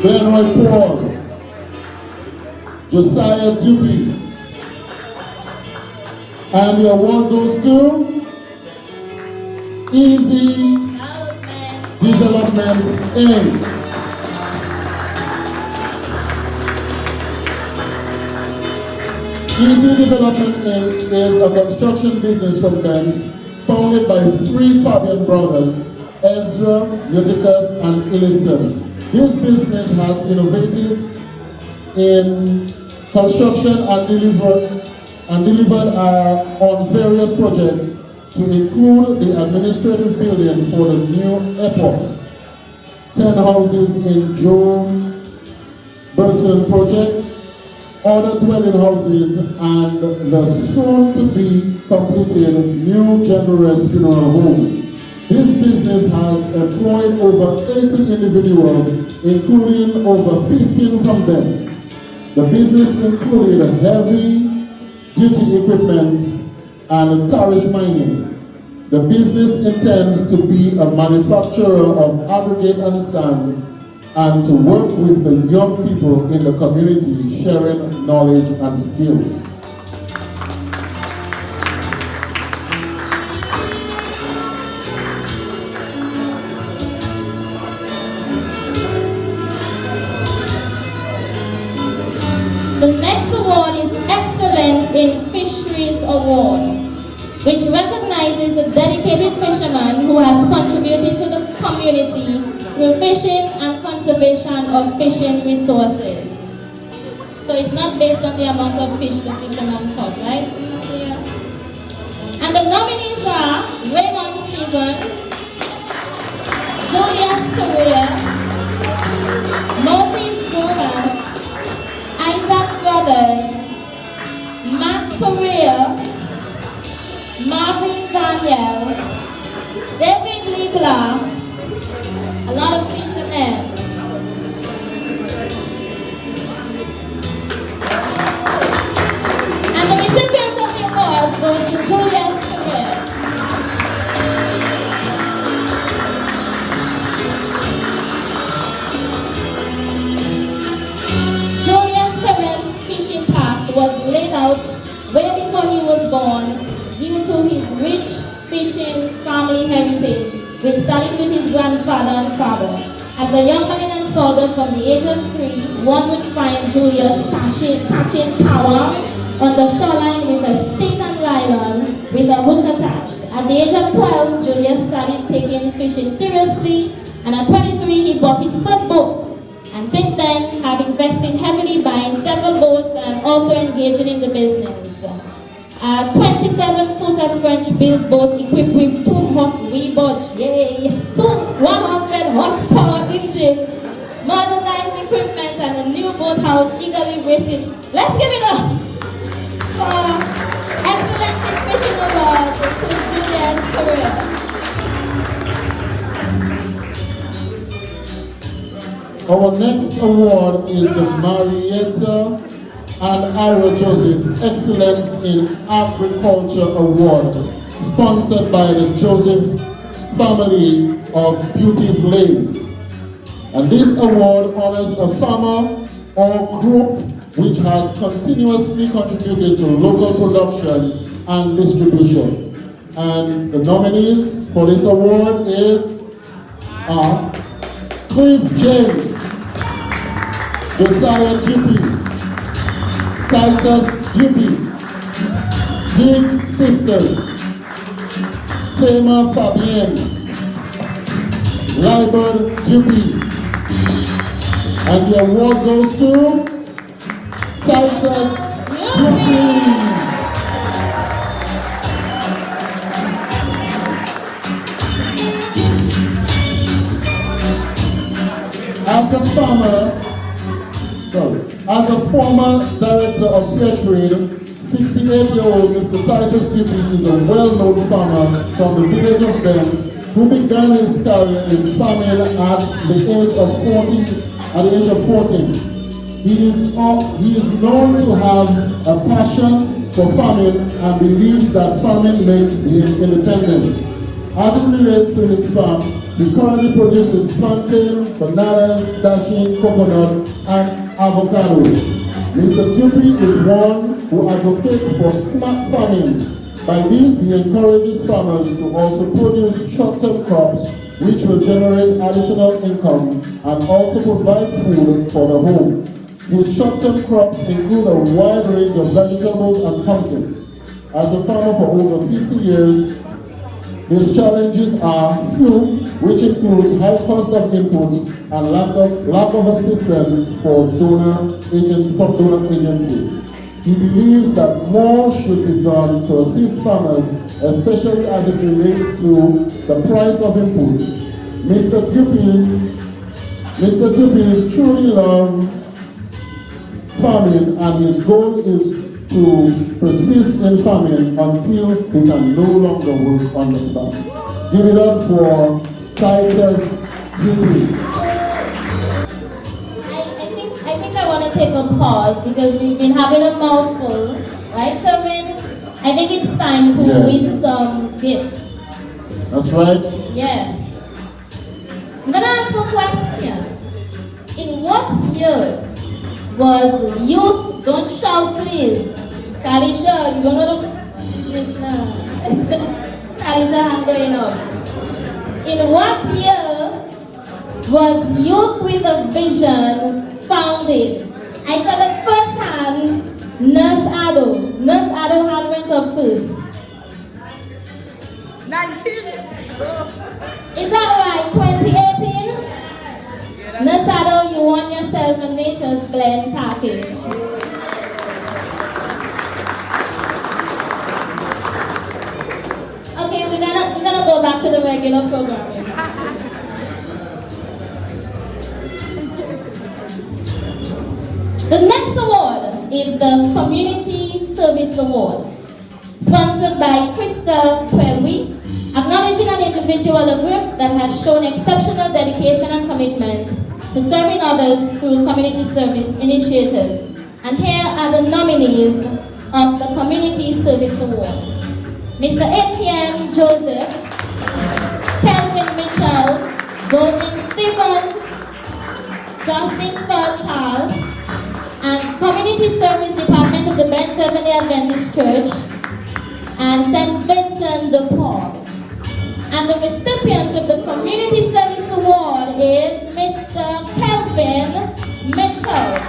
Glenroy Paul, Josiah Dupuy. And the award goes to Easy Development Inc. Easy Development Inc. is a construction business from Bense, founded by 3 Fabian brothers, Ezra, Eutychus, and Ellison. This business has innovated in construction and delivered on various projects to include the administrative building for the new airport, 10 houses in Joe Burton project, other dwelling houses, and the soon-to-be completed new generous funeral home. This business has employed over 80 individuals, including over 15 from Bense. The business included heavy-duty equipment and tariff mining. The business intends to be a manufacturer of aggregate and sand and to work with the young people in the community, sharing knowledge and skills. The next award is Excellence in Fisheries Award, which recognizes a dedicated fisherman who has contributed to the community through fishing and conservation of fishing resources. So it's not based on the amount of fish the fisherman caught, right? Yeah. And the nominees are Raymond Stevens, Julius Correa, Moses Burans, Isaac Brothers, Matt Correa, Marvin Daniel, David Liebler, a lot of fishermen. And the recipient of the award goes to Julius Correa. Julius Correa's fishing path was laid out way before he was born due to his rich fishing family heritage, which started with his grandfather and father. As a young man and soldier from the age of 3, one would find Julius catching power on the shoreline with a stick and nylon with a hook attached. At the age of 12, Julius started taking fishing seriously, and at 23, he bought his first boat. And since then, have invested heavily buying several boats and also engaging in the business. A 27-footer French-built boat equipped with 2-horse wheelbarge, yay! 2 100-horsepower engines, modernized equipment, and a new boathouse eagerly waited. Let's give it up for Excellence in Fishing Award to Julius Correa. Our next award is the Marietta and Ira Joseph Excellence in Agriculture Award, sponsored by the Joseph family of Beauty's Lane. And this award honors a farmer or group which has continuously contributed to local production and distribution. And the nominees for this award are Cliff James, Josiah Dupuy, Titus Dupuy, Diggs Sisters, Tamar Fabienne, Libert Dupuy, and the award goes to Titus Dupuy. As a former director of Fair Trade, 68-year-old Mr. Titus Dupuy is a well-known farmer from the village of Bense who began his career in farming at the age of 14. He is known to have a passion for farming and believes that farming makes him independent. As it relates to his farm, he currently produces plantains, bananas, dashing, coconuts, and avocados. Mr. Dupuy is one who advocates for smart farming. By this, he encourages farmers to also produce short-term crops which will generate additional income and also provide food for the home. These short-term crops include a wide range of vegetables and pumpkins. As a farmer for over 50 years, his challenges are few which includes high cost of inputs and lack of assistance for from donor agencies. He believes that more should be done to assist farmers, especially as it relates to the price of inputs. Mr. Dupuis truly loves farming, and his goal is to persist in farming until he can no longer work on the farm. Give it up for Titus Dupuis. I think I want to take a pause because we've been having a mouthful, right, Kevin? I think it's time to win some gifts. That's right. Yes. I'm gonna ask a question. In what year was youth? Don't shout, please. Kalisha, you're gonna look. Yes, now. Kalisha, hand going up. In what year was Youth with a Vision founded? I saw the first hand, Nurse Ado. Nurse Ado hand went up first. 19. Is that right? 2018? Nurse Ado, you won yourself a Nature's Blend package. Okay, we're gonna go back to the regular programming. The next award is the Community Service Award, sponsored by Krista Pelwi, acknowledging an individual or group that has shown exceptional dedication and commitment to serving others through community service initiatives. And here are the nominees of the Community Service Award. Mr. Etienne Joseph, Kelvin Mitchell, Golden Stevens, Justin Fur Charles, and Community Service Department of the Bense Adventist Church, and St. Vincent de Paul. And the recipient of the Community Service Award is Mr. Kelvin Mitchell.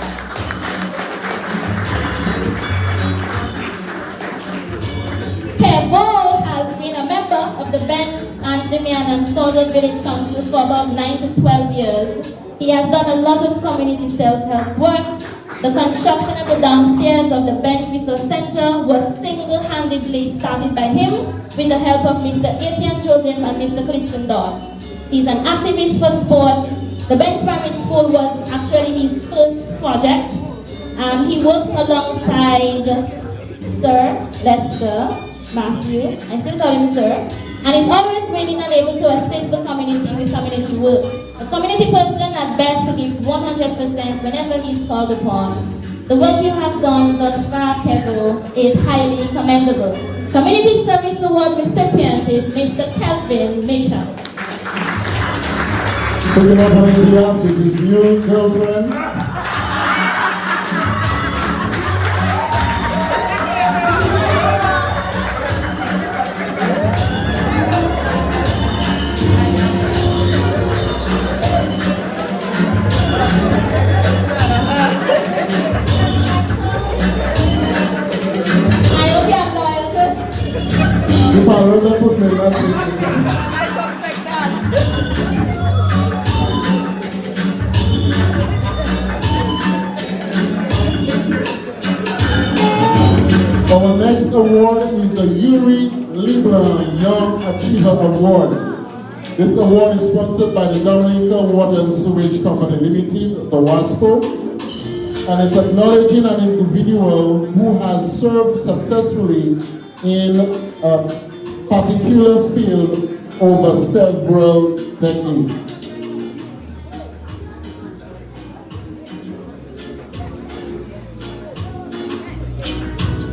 Kevo has been a member of the Bense, Anse, and Solder Village Council for about 9 to 12 years. He has done a lot of community self-help work. The construction of the downstairs of the Bense Resource Center was single-handedly started by him with the help of Mr. Etienne Joseph and Mr. Clifton Dodds. He's an activist for sports. The Bense Primary School was actually his first project. He works alongside Sir Lester Matthew, I still call him Sir, and is always willing and able to assist the community with community work. A community person at best who gives 100% whenever he's called upon. The work you have done thus far, Kevo, is highly commendable. Community Service Award recipient is Mr. Kelvin Mitchell. Picking up on his behalf is his new girlfriend. I suspect that. Our next award is the Yuri Leblanc Young Achiever Award. This award is sponsored by the Dominica Water and Sewage Company Limited, the WASCO, and it's acknowledging an individual who has served successfully in a particular field over several decades.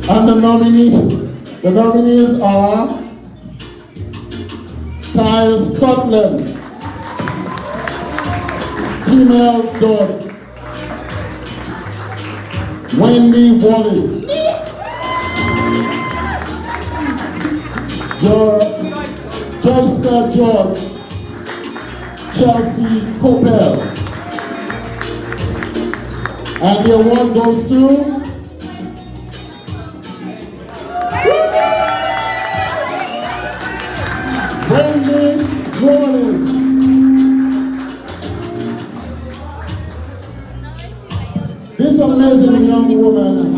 And the nominees are Kyle Scotland, Kimel Dodds, Wendy Wallace, Joyster George, Chelsea Coppell. And the award goes to Wendy Wallace. This amazing young woman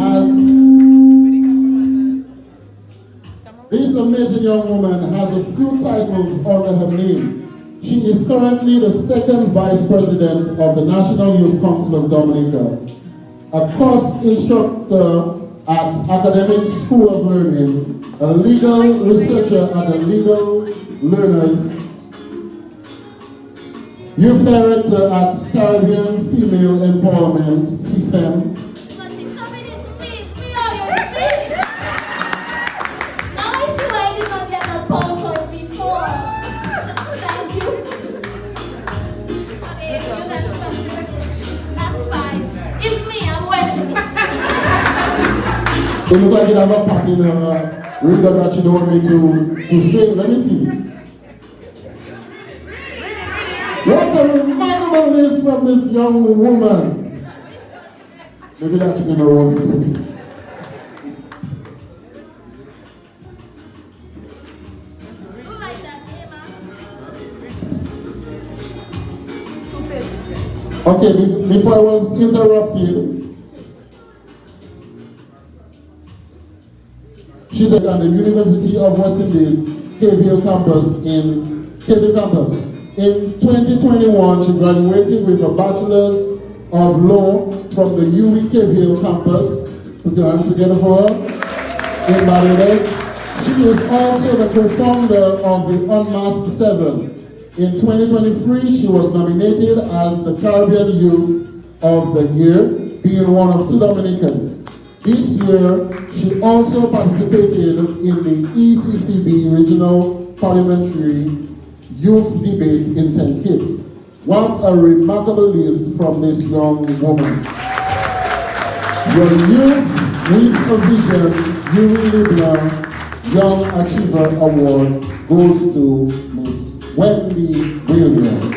has a few titles under her name. She is currently the second vice president of the National Youth Council of Dominica, a course instructor at Academic School of Learning, a legal researcher at the Legal Learners, youth director at Caribbean Female Empowerment, CFEM. Now I see why you don't get that PowerPoint before. Thank you. Okay, you can stop. That's fine. It's me, I'm working. It looks like you have a pattern read that you don't want me to say. Let me see. What a remarkable list from this young woman. Maybe that you never want to see. You like that, Emma? Okay, before I was interrupted, she's at the University of West Indies, KVL campus. In 2021, she graduated with a Bachelor's of Law from the UWI KVL campus. Put your hands together for her. In Barbados. She is also the co-founder of the Unmasked 7. In 2023, she was nominated as the Caribbean Youth of the Year, being one of 2 Dominicans. This year, she also participated in the ECCB Regional Parliamentary Youth Debate in St. Kitts. What a remarkable list from this young woman. Your Youth with a Vision Yuri Libler Young Achiever Award goes to Miss Wendy Williams.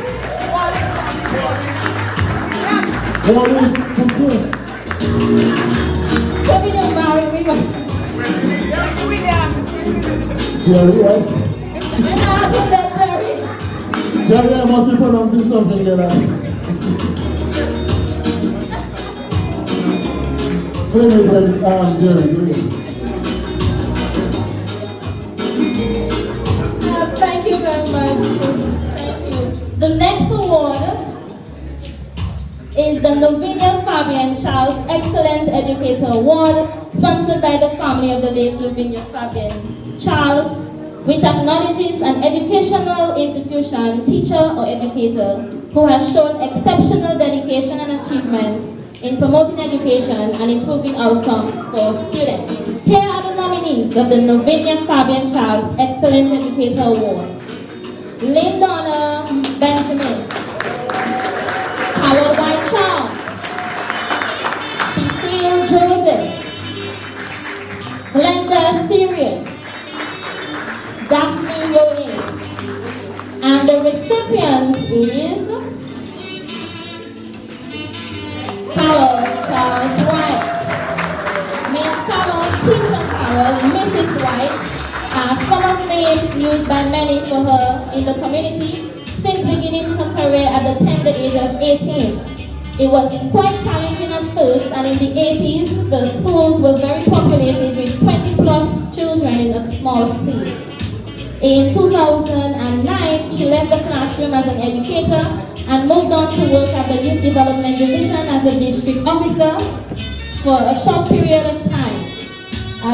Wallace Couture. Jerry, right? Jerry, I must be pronouncing something there. Play me when Jerry, please. Thank you very much. Thank you. The next award is the Novinia Fabian Charles Excellent Educator Award, sponsored by the family of the late Novinia Fabian Charles, which acknowledges an educational institution, teacher or educator who has shown exceptional dedication and achievement in promoting education and improving outcomes for students. Here are the nominees of the Novinia Fabian Charles Excellent Educator Award. Lindona Benjamin, Howard White Charles, Cecile Joseph, Glenda Sirius, Daphne Roy, and the recipient is Carol Charles White. Miss Carol, Teacher Carol, Mrs. White are some of the names used by many for her in the community since beginning her career at the tender age of 18. It was quite challenging at first, and in the 80s, the schools were very populated with 20 plus children in a small space. In 2009, she left the classroom as an educator and moved on to work at the Youth Development Division as a district officer for a short period of time.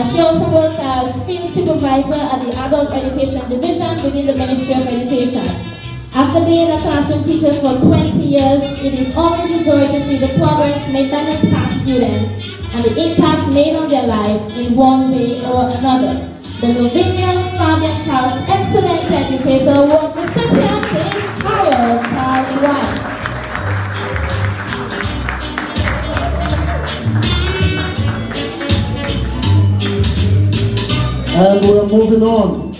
She also worked as field supervisor at the Adult Education Division within the Ministry of Education. After being a classroom teacher for 20 years, it is always a joy to see the progress made by her past students and the impact made on their lives in one way or another. The Novinia Fabian Charles Excellent Educator Award recipient is Carol Charles White. And we're moving on.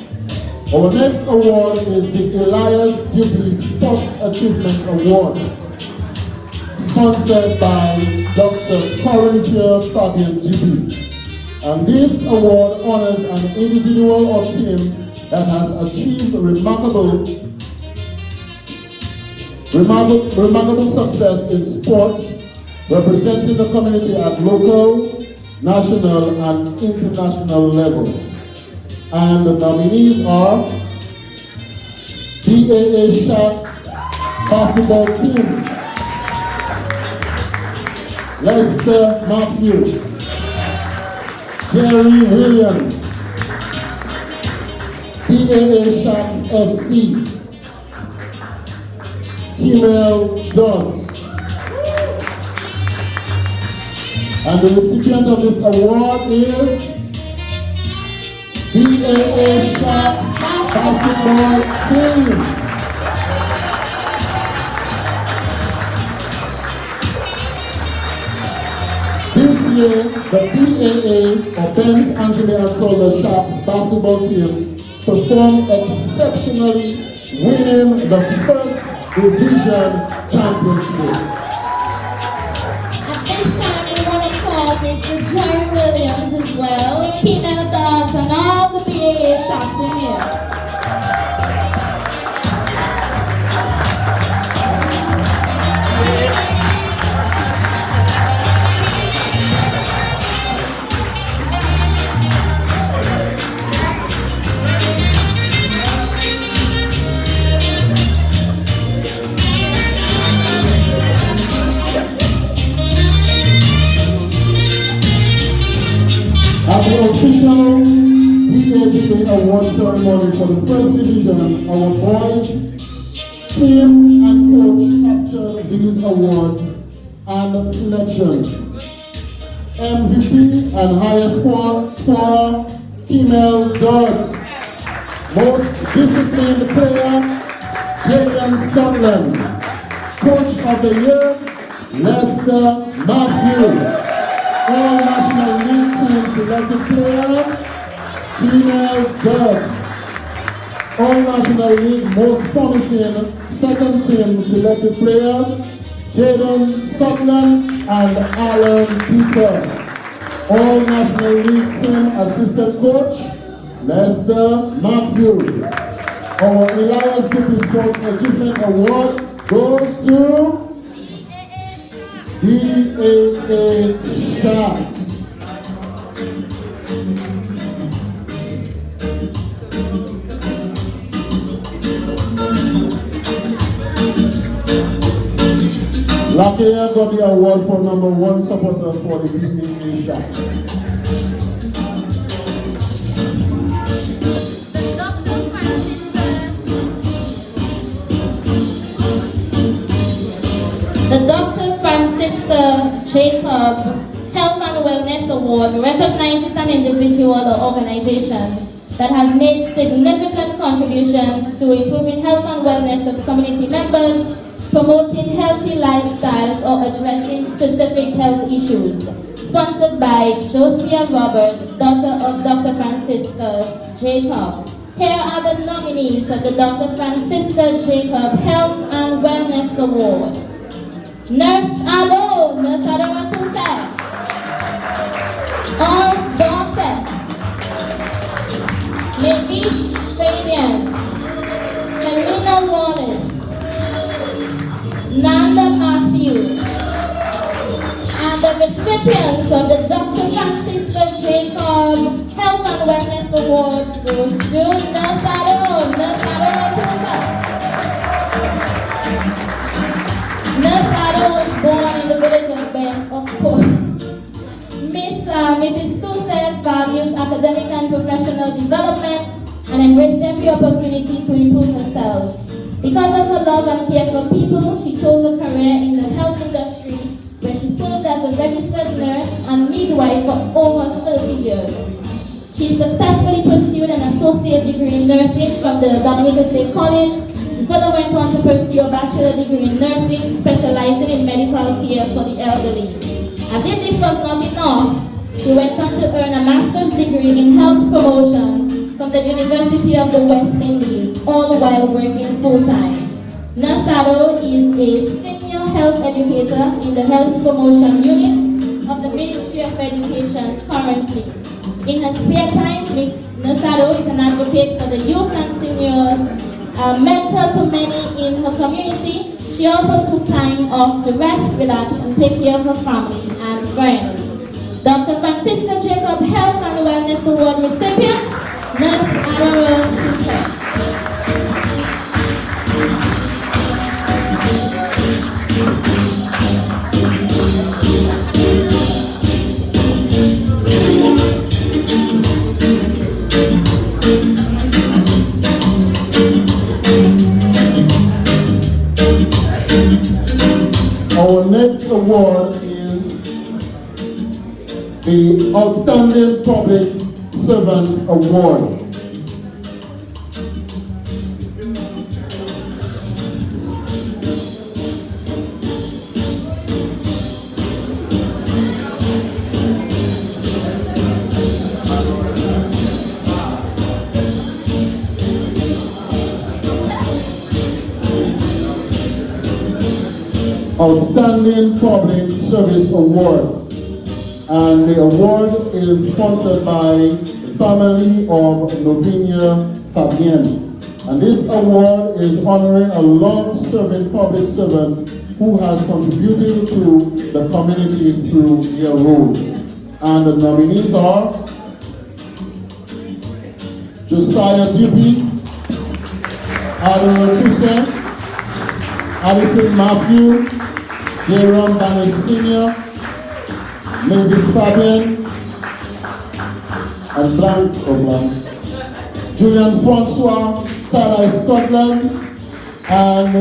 Our next award is the Elias Dupuy Sports Achievement Award, sponsored by Dr. Corinthia Fabian Dupuy. And this award honors an individual or team that has achieved remarkable success in sports representing the community at local, national, and international levels. And the nominees are BAA Sharks basketball team, Lester Matthew, Jerry Williams, BAA Sharks FC, Kimel Dodds. And the recipient of this award is BAA Sharks basketball team. This year, the BAA, or Bense, Anse, and Sharks basketball team performed exceptionally, winning the first division championship. At this time, we want to call Mr. Jerry Williams as well, Kimel Dodds, and all the BAA Sharks in here. At the official DABA award ceremony for the first division, our boys, team, and coach captured these awards and selections. MVP and highest scorer, Kimel Dodds. Most disciplined player, Jaden Scotland. Coach of the year, Lester Matthew. All National League team selected player, Kimel Dodds. All National League most promising second team selected player, Jaden Scotland and Alan Peter. All National League team assistant coach, Lester Matthew. Our Elias Dippy Sports Achievement Award goes to BAA Sharks. Lakia got the award for number 1 supporter for the BAA Sharks. The Dr. Francisca Jacob Health and Wellness Award recognizes an individual or organization that has made significant contributions to improving health and wellness of community members, promoting healthy lifestyles, or addressing specific health issues. Sponsored by Josiah Roberts, daughter of Dr. Francisca Jacob. Here are the nominees of the Dr. Francisca Jacob Health and Wellness Award. Nurse Ado Watuse, Anse Dorset, Mavis Fabian, Helena Wallace, Nanda Matthew, and the recipient of the Dr. Francisca Jacob Health and Wellness Award goes to Nurse Ado Watuse. Nurse Ada was born in the village of Bense, of course. Mrs. Stousset values academic and professional development and embraced every opportunity to improve herself. Because of her love and care for people, she chose a career in the health industry where she served as a registered nurse and midwife for over 30 years. She successfully pursued an associate degree in nursing from the Dominica State College. Further went on to pursue a bachelor degree in nursing, specializing in medical care for the elderly. As if this was not enough, she went on to earn a master's degree in health promotion from the University of the West Indies, all while working full-time. Nurse Ado is a senior health educator in the health promotion unit of the Ministry of Education currently. In her spare time, Ms. Nurse Ado is an advocate for the youth and seniors, a mentor to many in her community. She also took time off to rest, relax, and take care of her family and friends. Dr. Francisca Jacob Health and Wellness Award recipient, Nurse Adora Tusa. Our next award is the Outstanding Public Servant Award. Outstanding Public Service Award, and the award is sponsored by the family of Novinia Fabien. And this award is honoring a long-serving public servant who has contributed to the community through their role. And the nominees are Josiah Dupuy, Adora Tusa, Alison Matthew, Jerome Banish Sr., Mavis Fabian, and Julian Francois, Tala Scotland, and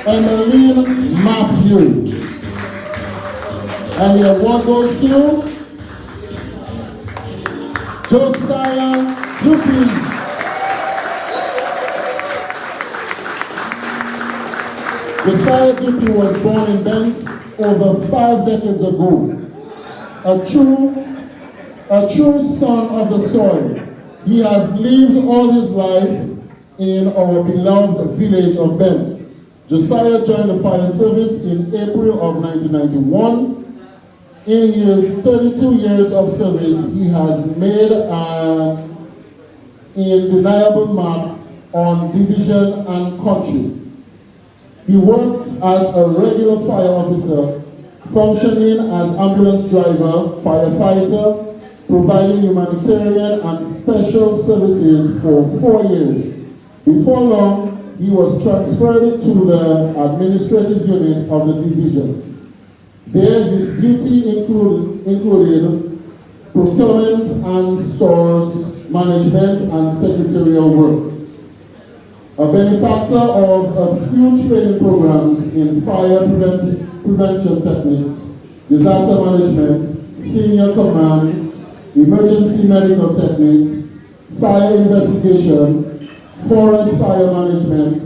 Emmeline Matthew. And the award goes to Josiah Dupuy. Josiah Dupuy was born in Bense over 5 decades ago. A true son of the soil. He has lived all his life in our beloved village of Bense. Josiah joined the fire service in April of 1991. In his 32 years of service, he has made an undeniable mark on division and country. He worked as a regular fire officer, functioning as ambulance driver, firefighter, providing humanitarian and special services for 4 years. Before long, he was transferred to the administrative unit of the division. There, his duty included procurement and stores management and secretarial work. A benefactor of a few training programs in fire prevention techniques, disaster management, senior command, emergency medical techniques, fire investigation, forest fire management,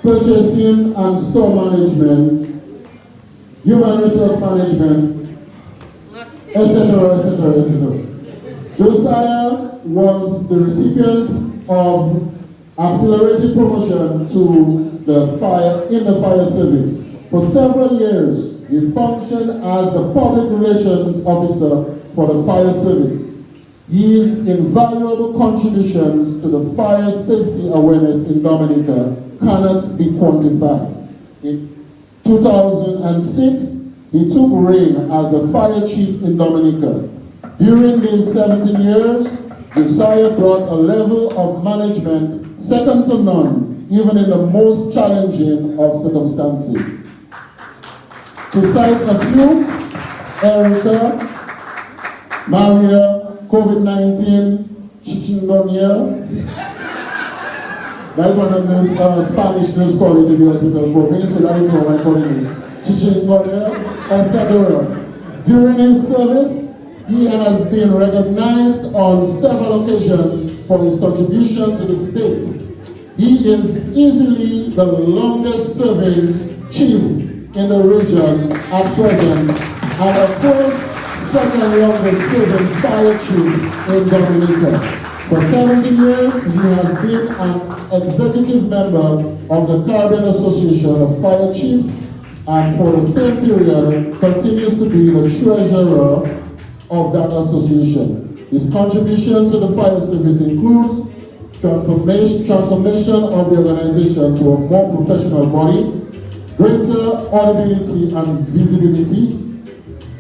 purchasing and store management, human resource management, etc., etc., etc. Josiah was the recipient of accelerated promotion to the fire service. For several years, he functioned as the public relations officer for the fire service. His invaluable contributions to the fire safety awareness in Dominica cannot be quantified. In 2006, he took reign as the fire chief in Dominica. During these 17 years, Josiah brought a level of management second to none, even in the most challenging of circumstances. To cite a few, Erica, Maria, COVID-19, Chichingonia. That is one of the Spanish names called to the hospital for me, so that is what I'm calling it. Chichingonia, etc. During his service, he has been recognized on several occasions for his contribution to the state. He is easily the longest serving chief in the region at present, and of course, second longest serving fire chief in Dominica. For 17 years, he has been an executive member of the Caribbean Association of Fire Chiefs, and for the same period, continues to be the treasurer of that association. His contribution to the fire service includes transformation of the organization to a more professional body, greater audibility and visibility,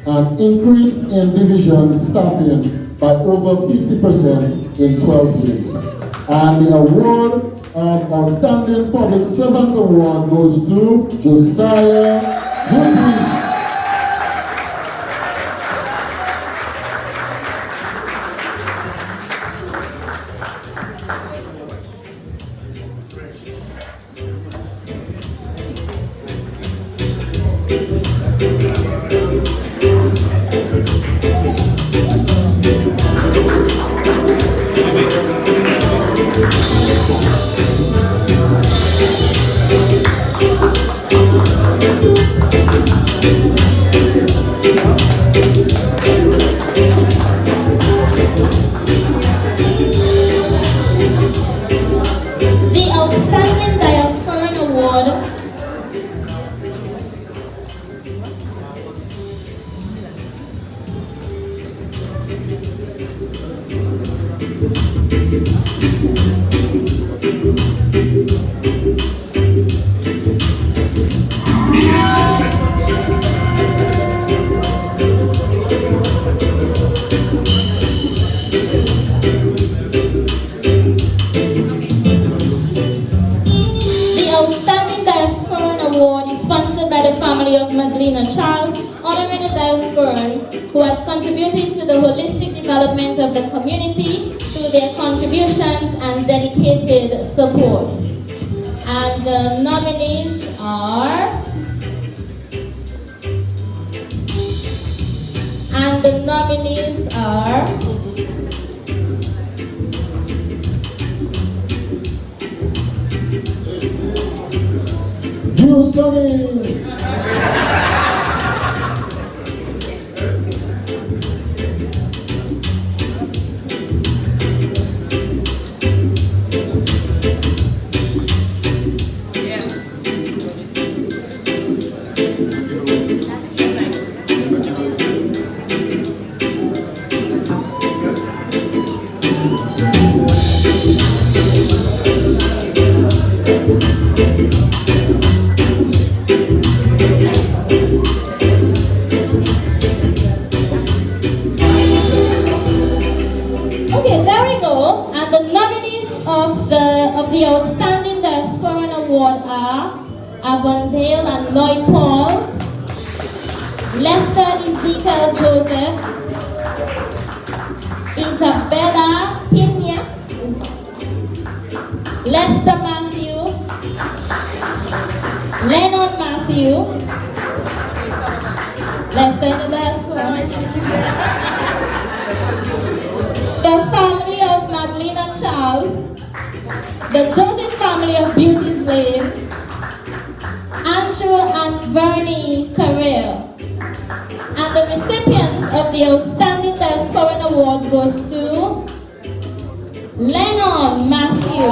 and increase in division staffing by over 50% in 12 years. And the award of Outstanding Public Servant Award goes to Josiah Dupree. The Outstanding Diasporan Award is sponsored by the family of Madeleine Charles, honoring a diasporan who has contributed to the holistic development of the community through their contributions and dedicated support. And the nominees are... View Sunny! Okay, there we go. And the nominees of the Outstanding Diasporan Award are Avondale and Lloyd Paul, Lester Ezekiel Joseph, Isabella Pina, Lester Matthew, Lennon Matthew, Lester in the diaspora. The family of Madeleine Charles, the Joseph family of Beauty's Lane, Andrew and Vernie Carrere. And the recipient of the Outstanding Diasporan Award goes to Lennon Matthew.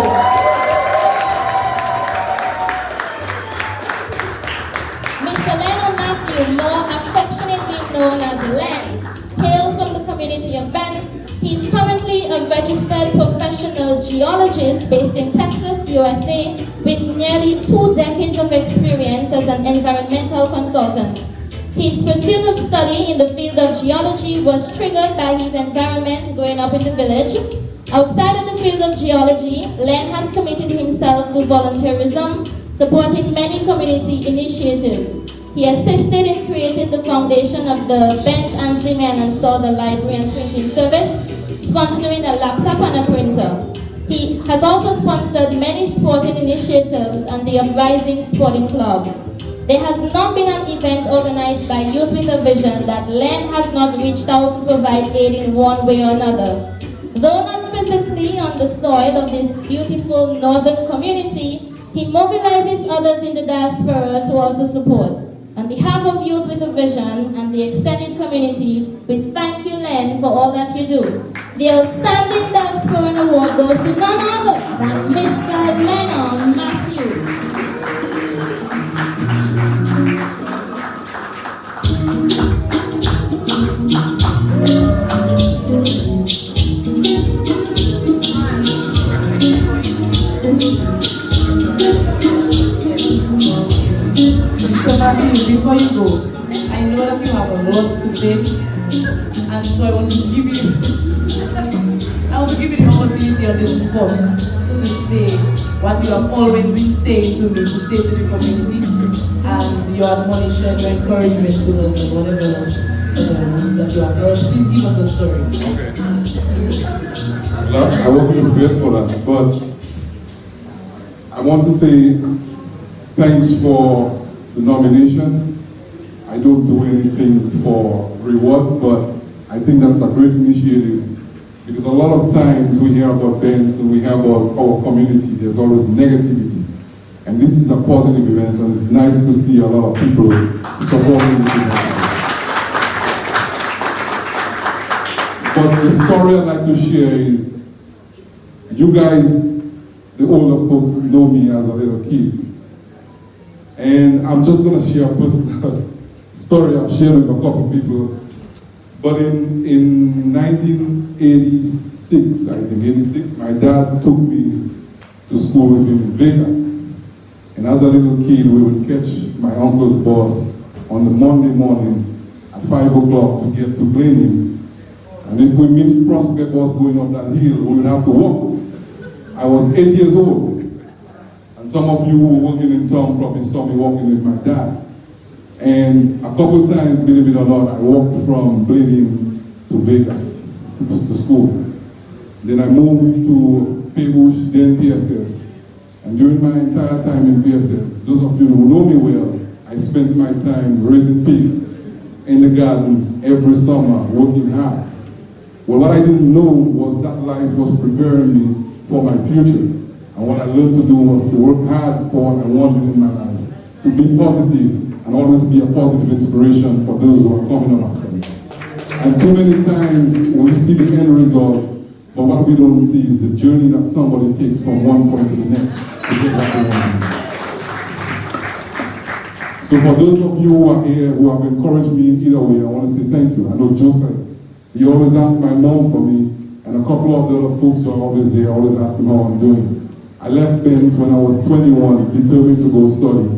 Mr. Lennon Matthew, more affectionately known as Len, hails from the community of Bense. He's currently a registered professional geologist based in Texas, USA, with nearly 2 decades of experience as an environmental consultant. His pursuit of study in the field of geology was triggered by his environment growing up in the village. Outside of the field of geology, Len has committed himself to volunteerism, supporting many community initiatives. He assisted in creating the foundation of the Bense Anse and saw the library and printing service, sponsoring a laptop and a printer. He has also sponsored many sporting initiatives and the uprising sporting clubs. There has not been an event organized by Youth with a Vision that Len has not reached out to provide aid in one way or another. Though not physically on the soil of this beautiful northern community, he mobilizes others in the diaspora to also support. On behalf of Youth with a Vision and the extended community, we thank you, Len, for all that you do. The Outstanding Diasporan Award goes to none other than Mr. Lennon Matthew. And so I want to give you the opportunity on this spot to say what you have always been saying to me, to say to the community, and your admonition, your encouragement to us, and whatever other words that you have for us. Please give us a story. Okay. I wasn't prepared for that, but I want to say thanks for the nomination. I don't do anything for rewards, but I think that's a great initiative. Because a lot of times we hear about Bense and we hear about our community, there's always negativity. And this is a positive event, and it's nice to see a lot of people supporting this event. But the story I'd like to share is, you guys, the older folks, know me as a little kid. And I'm just going to share a personal story I've shared with a couple people. But in 1986, I think, 86, my dad took me to school with him in Vegas. And as a little kid, we would catch my uncle's bus on the Monday mornings at 5 o'clock to get to Blenheim. And if we missed Prospect bus going up that hill, we would have to walk. I was 8 years old. And some of you who were working in town probably saw me walking with my dad. And a couple times, believe it or not, I walked from Blenheim to Vegas, to school. Then I moved to Paybush, then PSS. And during my entire time in PSS, those of you who know me well, I spent my time raising pigs in the garden every summer, working hard. Well, what I didn't know was that life was preparing me for my future. And what I learned to do was to work hard for what I wanted in my life, to be positive, and always be a positive inspiration for those who are coming up after me. And too many times we see the end result, but what we don't see is the journey that somebody takes from one point to the next to get what they want. So for those of you who are here, who have encouraged me in either way, I want to say thank you. I know Joseph, he always asked my mom for me, and a couple of the other folks who are always here, always ask him how I'm doing. I left Bense when I was 21, determined to go study.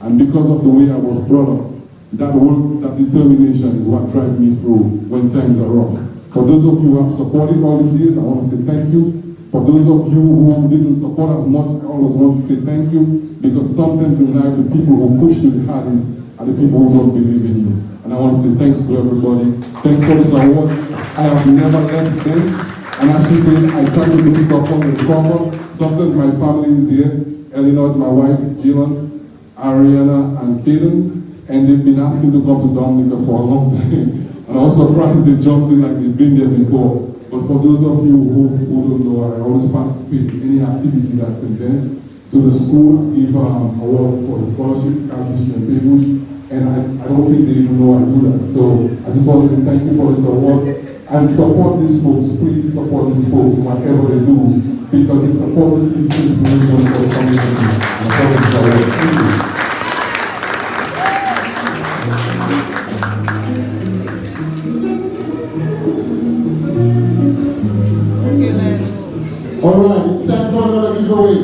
And because of the way I was brought up, that work, that determination is what drives me through when times are rough. For those of you who have supported all these years, I want to say thank you. For those of you who didn't support as much, I always want to say thank you, because sometimes in life, the people who push you the hardest are the people who don't believe in you. And I want to say thanks to everybody. Thanks for this award. I have never left Bense. And as she said, I try to do stuff on the cover. Sometimes my family is here. Eleanor is my wife, Jillian, Ariana, and Kaden. And they've been asking to come to Dominica for a long time. And I was surprised they jumped in like they've been there before. But for those of you who don't know, I always participate in any activity that's in Bense. To the school, I give awards for the scholarship, Calvish and Paybush. And I don't think they even know I do that. So I just wanted to thank you for this award. And support these folks, please support these folks, whatever they do, because it's a positive inspiration for the community. And a positive award. Thank you. All right, it's time for another giveaway.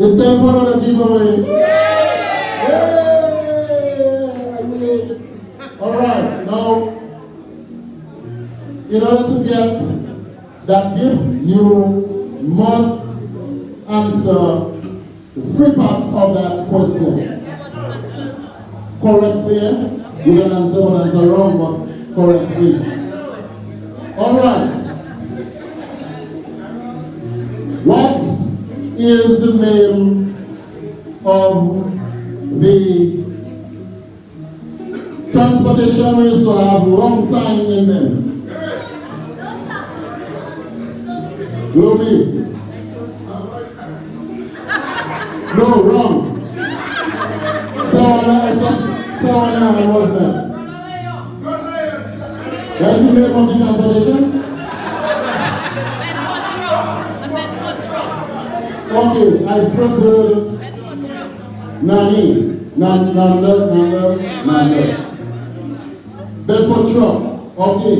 It's time for another giveaway. All right, now, in order to get that gift, you must answer the three parts of that question. Correctly, you can answer one answer wrong, but correctly. All right. What is the name of the transportation we used to have long time in there? Ruby. No, wrong. Someone was next. That's the name of the transportation? Okay, I first heard Nani. Nanda. Bedford truck. Okay.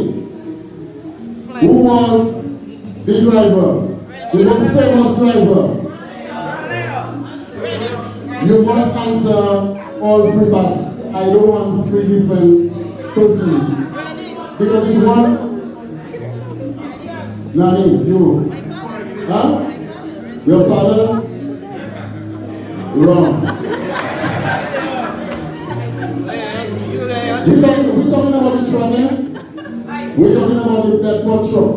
Who was the driver? The most famous driver. You must answer all three parts I don't want three different persons. Because if one, Nani, you, huh? Your father? Wrong. We're talking about the truck, eh? We're talking about the Bedford truck.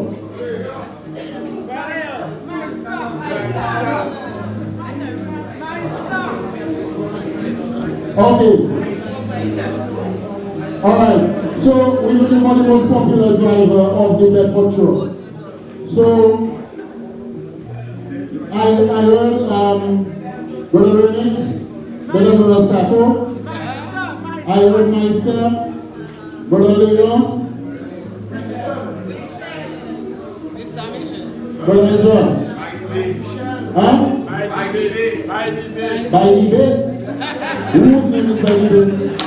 Okay. Alright. So we're looking for the most popular driver of the Bedford truck. So I heard Brother Renix, Brother Norastaco. I heard Meister, Brother Leo, Brother Ezra. Huh? By the Bay? Whose name is By the Bay?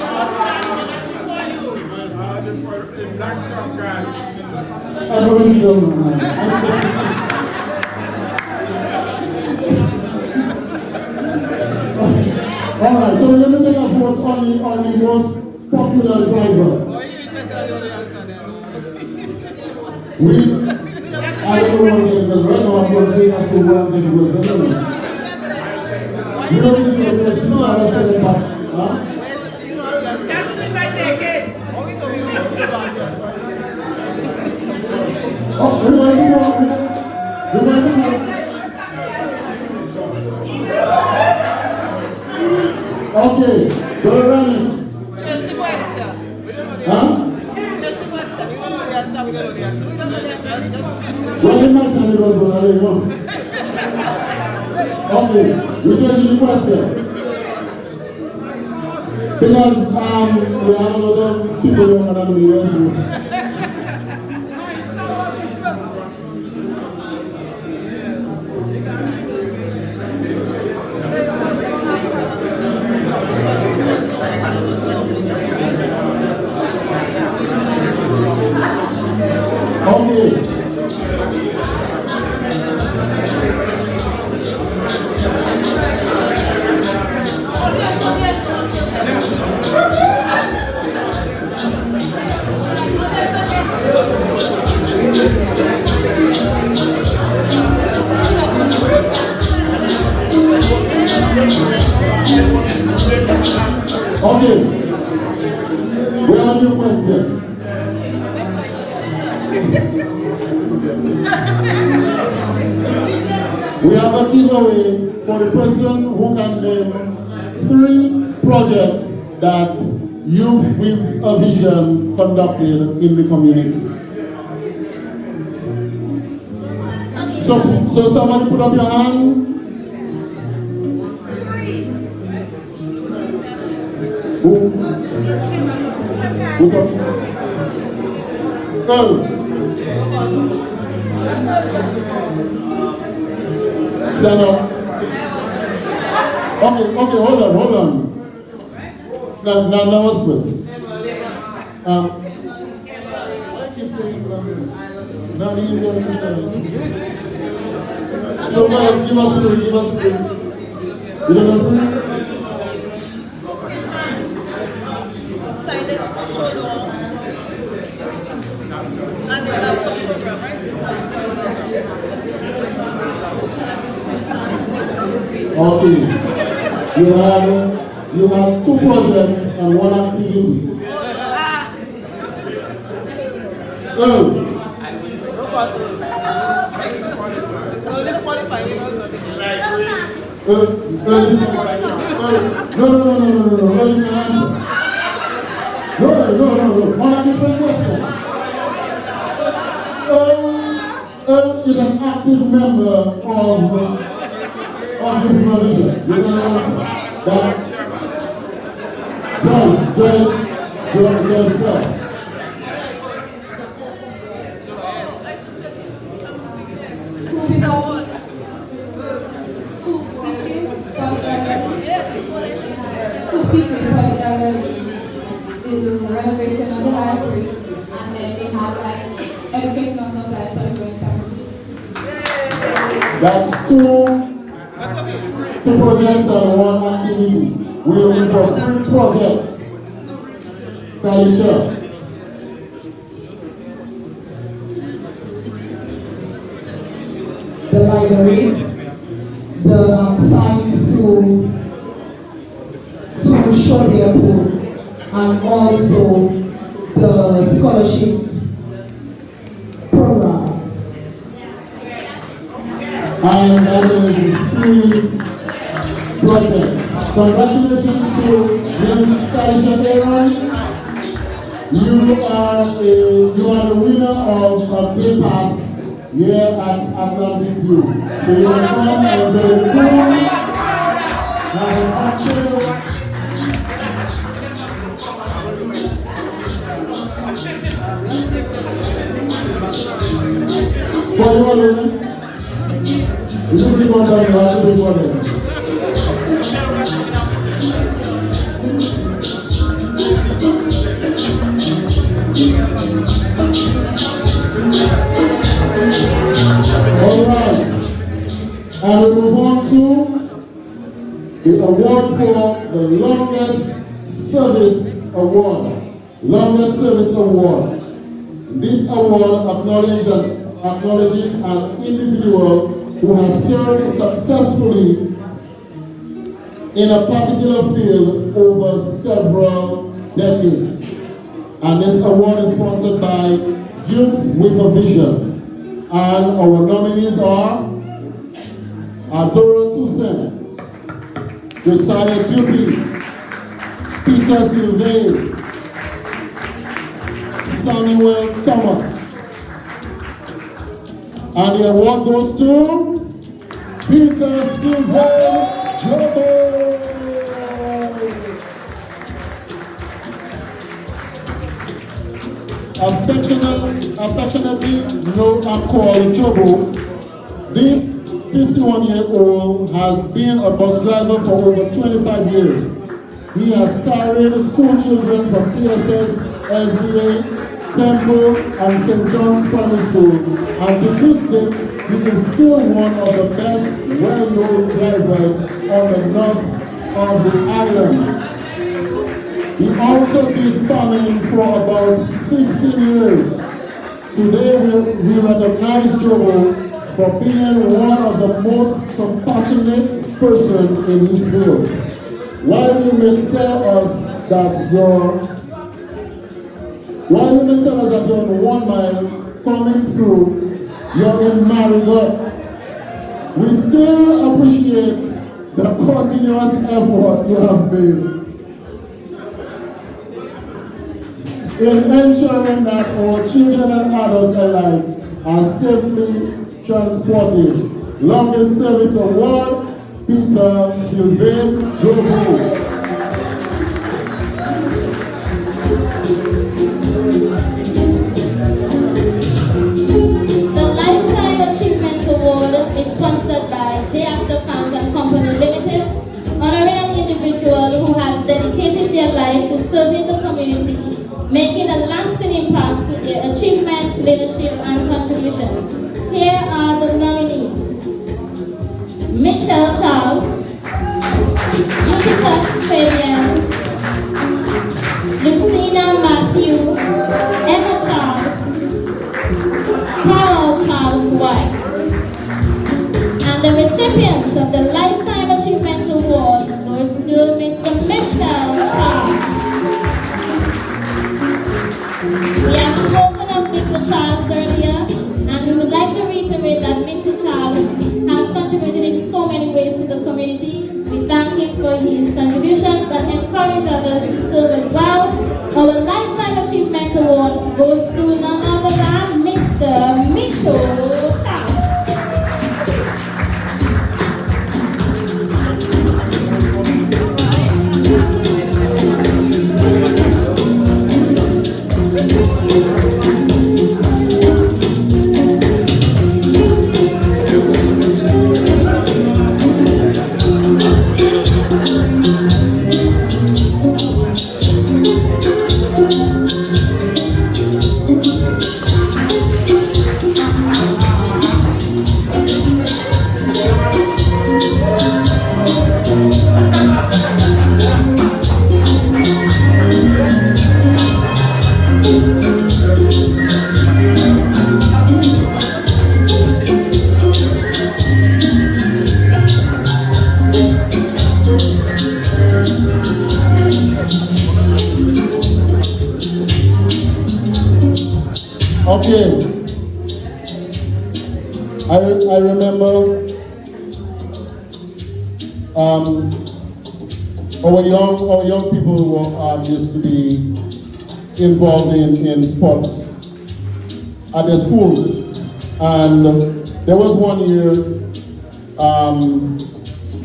I don't know. Alright, so we're going to take a vote on the most popular driver. I don't know what because right now I'm going to take us to one thing because I don't know. You don't need to because this is what I said about. Huh? Oh, we're going to do Okay, go around it. Change the question. We don't know the Huh? answer. Change the question. We don't know the answer. We don't know the answer. We don't know the answer. Just Well, in my time it was going to lay on. Okay, we're changing the question. Because we have a lot of people younger than me there, so. Okay. Okay. We have a new question. We have a giveaway for the person who can name 3 projects that Youth with a Vision conducted in the community. So somebody put up your hand. Who? Who's up? Stand up. Okay, hold on. Now what's first? I keep saying now the easiest is so go ahead, give us three. You don't know three? signage to show you all. And the laptop program, right? Okay. You have 2 projects and 1 activity. Don't disqualify you, don't No. Early can answer. No. On a different question. Is an active member of Youth Vision. You're going to answer that. Joyce. Is renovation of the library, and then they have like educational supplies for the going family. That's 2 projects and 1 activity. We're looking for 3 projects Talisha. The library, the signs to show their book, and also the scholarship program. And that is 3 projects. Congratulations to Ms. Talisha Aaron. You are the winner of a day pass here at Atlantic View. So you will come and enjoy the pool, have an cocktail. For you alone, you bring one money, you have to bring one in. Alright, and we move on to the award for the longest service award. Longest service award. This award acknowledges an individual who has served successfully in a particular field over several decades. And this award is sponsored by Youth with a Vision. And our nominees are Adora Toussaint, Josiah Dupuy, Peter Sylvain, Samuel Thomas. And the award goes to Peter Sylvain Jobo. Affectionately known and called Jobo, this 51-year-old has been a bus driver for over 25 years. He has carried school children from PSS, SDA, Temple, and St. John's Primary School, and to this date, he is still one of the best well-known drivers on the north of the island. He also did farming for about 15 years. Today we recognize Jobo for being one of the most compassionate person in his field. While you may tell us that you're in 1 mile coming through, you're in Marigot, we still appreciate the continuous effort you have made in ensuring that our children and adults alike are safely transported. Longest service award, Peter Sylvain Jobo. The Lifetime Achievement Award is sponsored by J. Astor Fans and Company Limited, honoring an individual who has dedicated their life to serving the community, making a lasting impact through their achievements, leadership, and contributions. Here are the nominees: Mitchell Charles, Eutychus Fabian, Lucina Matthew, Emma Charles, Carol Charles White. And the recipient of the Lifetime Achievement Award goes to Mr. Mitchell Charles. We have spoken of Mr. Charles earlier, and we would like to reiterate that Mr. Charles has contributed in so many ways to the community. We thank him for his contributions that encourage others to serve as well. Our Lifetime Achievement Award goes to none other than Mr. Mitchell Charles. Okay. I remember our young people were, used to be involved in sports at their schools. And there was one year,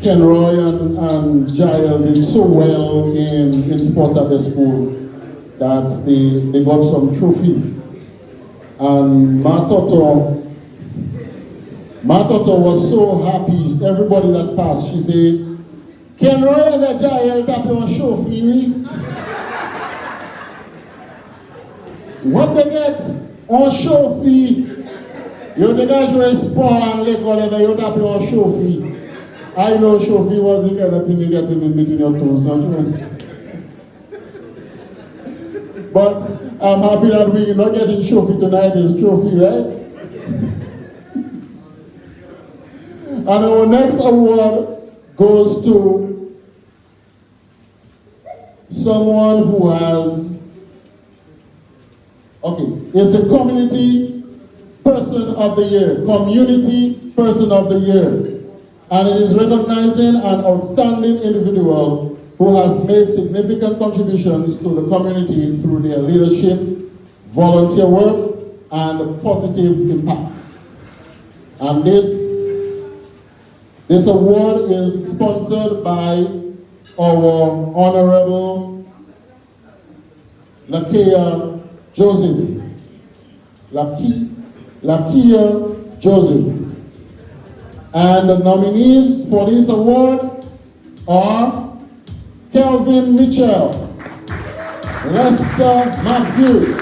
Ken Roy and Jael did so well in sports at their school that they got some trophies. And Matoto was so happy. Everybody that passed, she said, Ken Roy and Jael tap on show for me. What they get on show fee? You the guys were sport and liquor level, you tap on show fee. I know show fee was the kind of thing you get in between your toes, don't you? But I'm happy that we're not getting trophy tonight, it's trophy, right? And our next award goes to someone who has, it's a community person of the year, community person of the year. And it is recognizing an outstanding individual who has made significant contributions to the community through their leadership, volunteer work, and positive impact. And this award is sponsored by our Honorable Lakia Joseph. Lakia Joseph. And the nominees for this award are Kelvin Mitchell, Lester Matthew,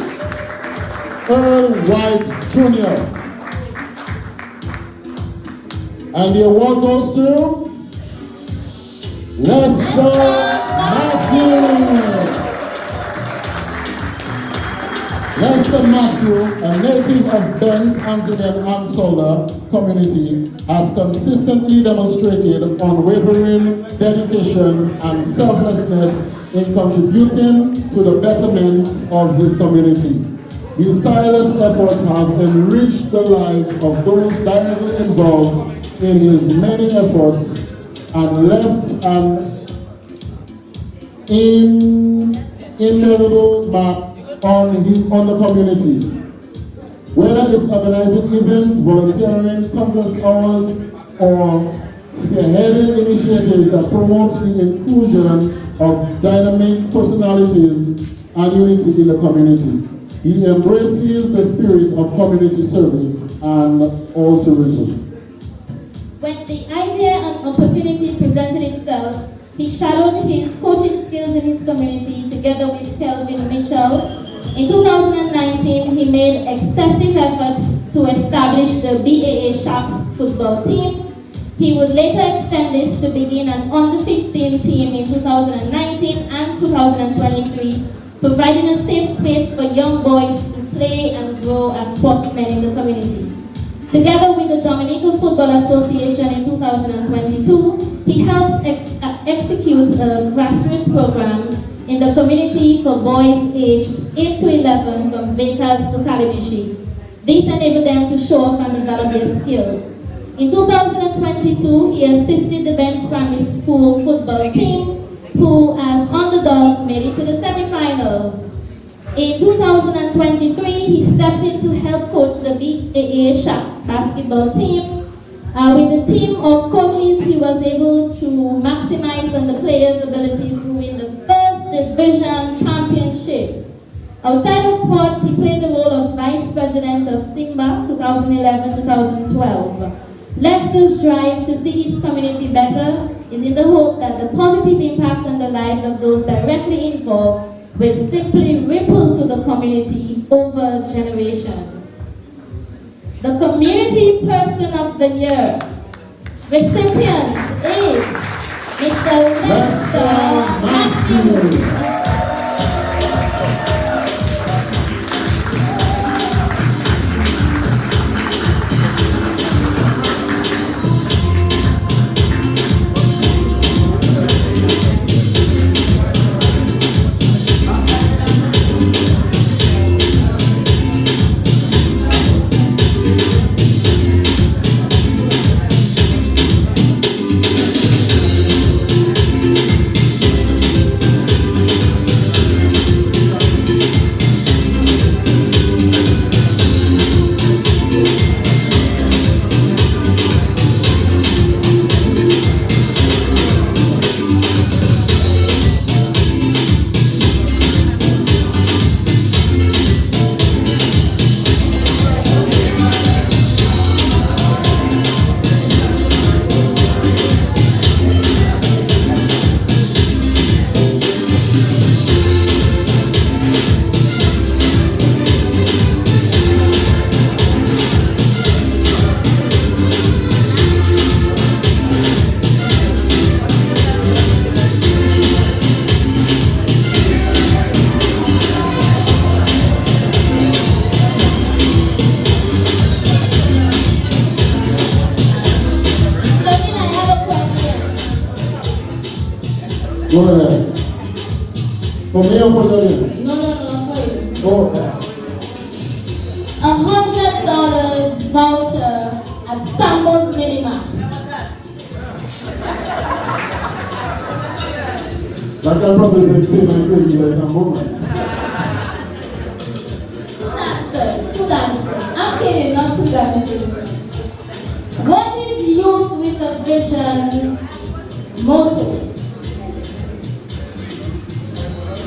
Earl White Jr. And the award goes to Lester Matthew. Lester Matthew, a native of Bense, Anse and Anse community, has consistently demonstrated unwavering dedication and selflessness in contributing to the betterment of his community. His tireless efforts have enriched the lives of those directly involved in his many efforts and left an indelible mark on the community. Whether it's organizing events, volunteering countless hours, or spearheading initiatives that promote the inclusion of dynamic personalities and unity in the community. He embraces the spirit of community service and altruism. When the idea and opportunity presented itself, he shadowed his coaching skills in his community together with Kelvin Mitchell. In 2019, he made excessive efforts to establish the BAA Sharks football team. He would later extend this to begin an under-15 team in 2019 and 2023, providing a safe space for young boys to play and grow as sportsmen in the community. Together with the Dominican Football Association in 2022, he helped execute a grassroots program in the community for boys aged 8 to 11 from Vekas to Kalibishi. This enabled them to show off and develop their skills. In 2022, he assisted the Bense Primary School football team, who as underdogs made it to the semi-finals. In 2023, he stepped in to help coach the BAA Sharks basketball team. With the team of coaches, he was able to maximize on the players' abilities to win the First Division Championship. Outside of sports, he played the role of Vice President of Simba 2011-2012. Lester's drive to see his community better is in the hope that the positive impact on the lives of those directly involved will simply ripple through the community over generations. The Community Person of the Year recipient is Mr. Lester Matthew. Go ahead. For me or for the audience? No, for you. Go ahead. $100 voucher at Sambo's Minimax. That can probably pay my credit by some moment. Two dancers. I'm kidding, not two dancers. What is Youth with a Vision motto?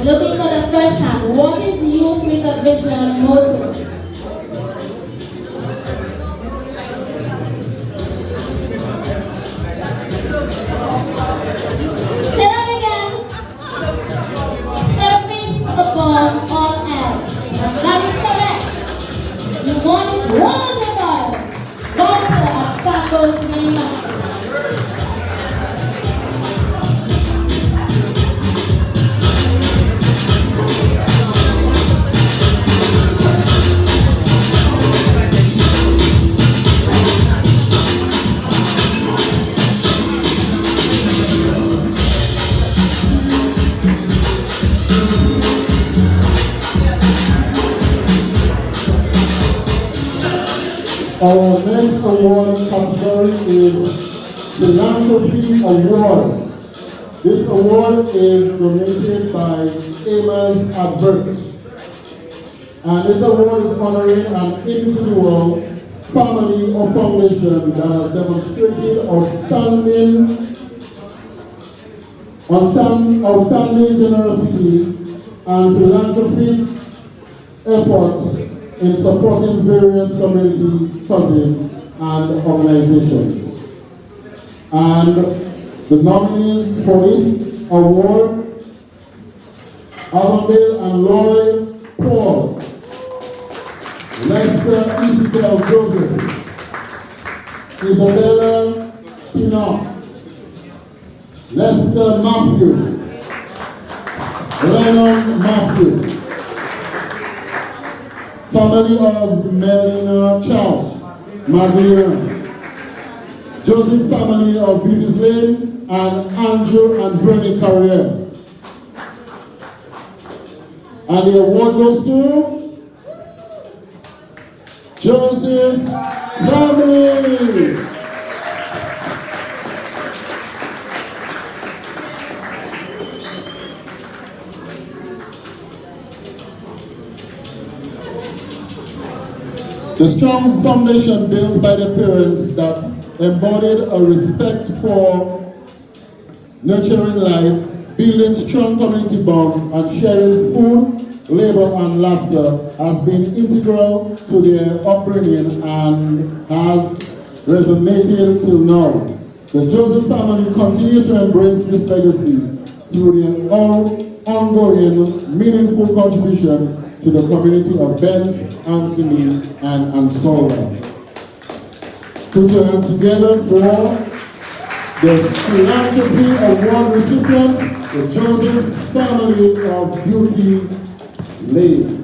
Looking for the first hand. What is Youth with a Vision motto? Say that again. Service above all else. That is correct. You want is $100 voucher at Sambo's Minimax. Our next award category is Philanthropy Award. This award is donated by Amos Adverts. And this award is honoring an individual, family, or foundation that has demonstrated outstanding generosity and philanthropic efforts in supporting various community causes and organizations. And the nominees for this award, Avondale and Lloyd Paul, Lester Ezekiel Joseph, Isabella Pinot, Lester Matthew, Lennon Matthew, family of Melina Charles, Magdalena, Joseph family of Beaches Lane, and Andrew and Vernie Carrier. And the award goes to Joseph family. The strong foundation built by the parents that embodied a respect for nurturing life, building strong community bonds, and sharing food, labor, and laughter has been integral to their upbringing and has resonated till now. The Joseph family continues to embrace this legacy through their ongoing meaningful contributions to the community of Bense, Anse, and Ansola. Put your hands together for the Philanthropy Award recipients, the Joseph family of Beauties Lane.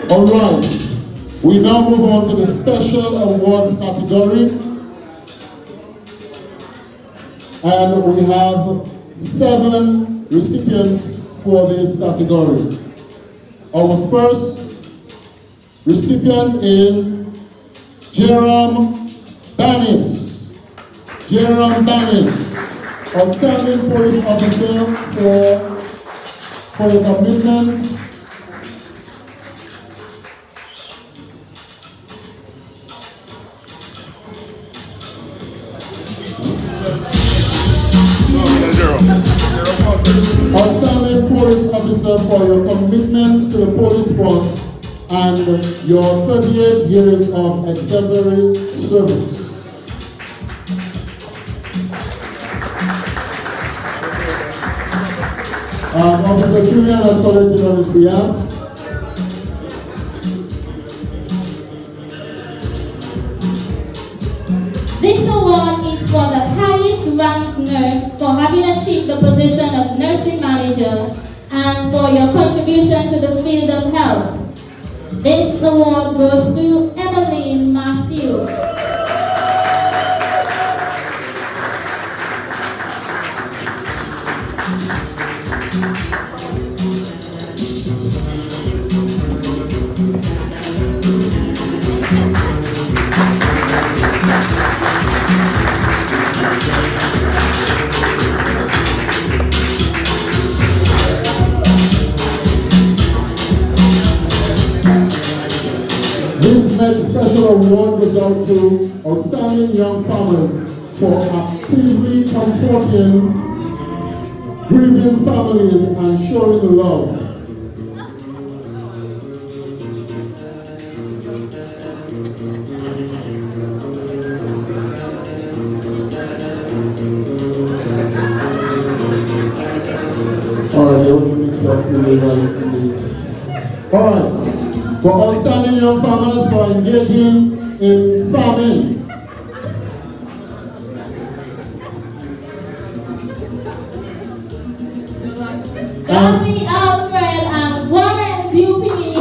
All right, we now move on to the special awards category. And we have 7 recipients for this category. Our first recipient is Jerome Banis. Jerome Banis, outstanding police officer for your commitment outstanding police officer for your commitment to the police force and your 38 years of exemplary service. Officer Julian has collected on his behalf. This award is for the highest ranked nurse for having achieved the position of nursing manager and for your contribution to the field of health. This award goes to Emmeline Matthew. This next special award goes out to outstanding young farmers for actively comforting grieving families and showing love. Alright, there was a mix-up in the Alright. For outstanding young farmers for engaging in farming. Daphne Alfred and Warren Dupini.